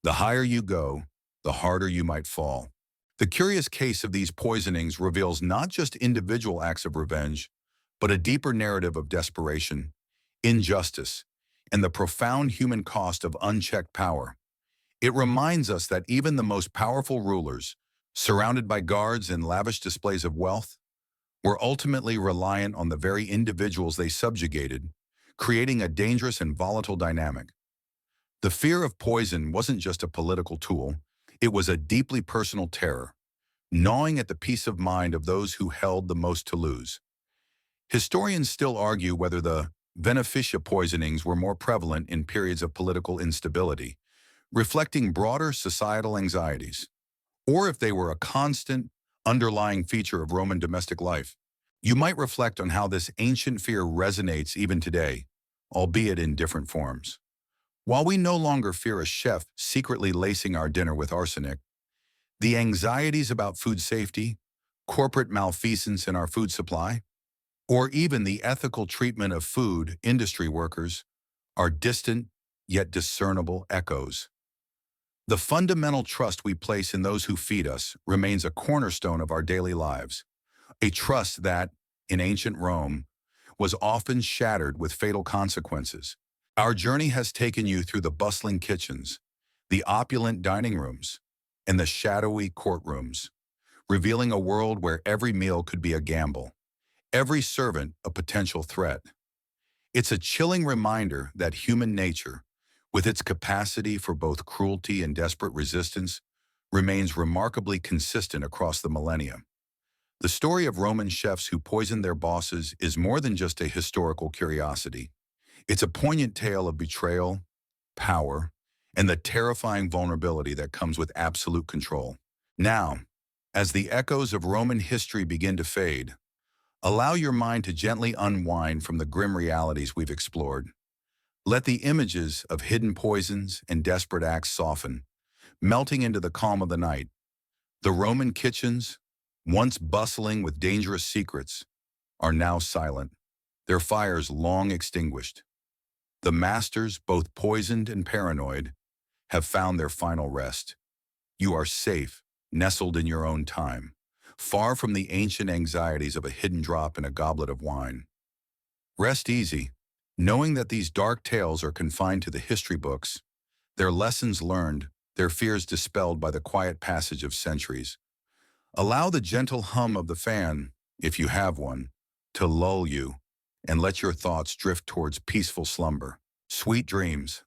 The higher you go, the harder you might fall. The curious case of these poisonings reveals not just individual acts of revenge, but a deeper narrative of desperation, injustice, and the profound human cost of unchecked power. It reminds us that even the most powerful rulers, surrounded by guards and lavish displays of wealth, were ultimately reliant on the very individuals they subjugated, creating a dangerous and volatile dynamic. The fear of poison wasn't just a political tool, it was a deeply personal terror, gnawing at the peace of mind of those who held the most to lose. Historians still argue whether the beneficia poisonings were more prevalent in periods of political instability, reflecting broader societal anxieties, or if they were a constant, underlying feature of Roman domestic life. You might reflect on how this ancient fear resonates even today, albeit in different forms. While we no longer fear a chef secretly lacing our dinner with arsenic, the anxieties about food safety, corporate malfeasance in our food supply, or even the ethical treatment of food industry workers are distant yet discernible echoes. The fundamental trust we place in those who feed us remains a cornerstone of our daily lives, a trust that, in ancient Rome, was often shattered with fatal consequences. Our journey has taken you through the bustling kitchens, the opulent dining rooms, and the shadowy courtrooms, revealing a world where every meal could be a gamble, every servant a potential threat. It's a chilling reminder that human nature, with its capacity for both cruelty and desperate resistance, remains remarkably consistent across the millennia. The story of Roman chefs who poisoned their bosses is more than just a historical curiosity. It's a poignant tale of betrayal, power, and the terrifying vulnerability that comes with absolute control. Now, as the echoes of Roman history begin to fade, allow your mind to gently unwind from the grim realities we've explored. Let the images of hidden poisons and desperate acts soften, melting into the calm of the night. The Roman kitchens, once bustling with dangerous secrets, are now silent, their fires long extinguished. The masters, both poisoned and paranoid, have found their final rest. You are safe, nestled in your own time, far from the ancient anxieties of a hidden drop in a goblet of wine. Rest easy, knowing that these dark tales are confined to the history books, their lessons learned, their fears dispelled by the quiet passage of centuries. Allow the gentle hum of the fan, if you have one, to lull you, and let your thoughts drift towards peaceful slumber. Sweet dreams.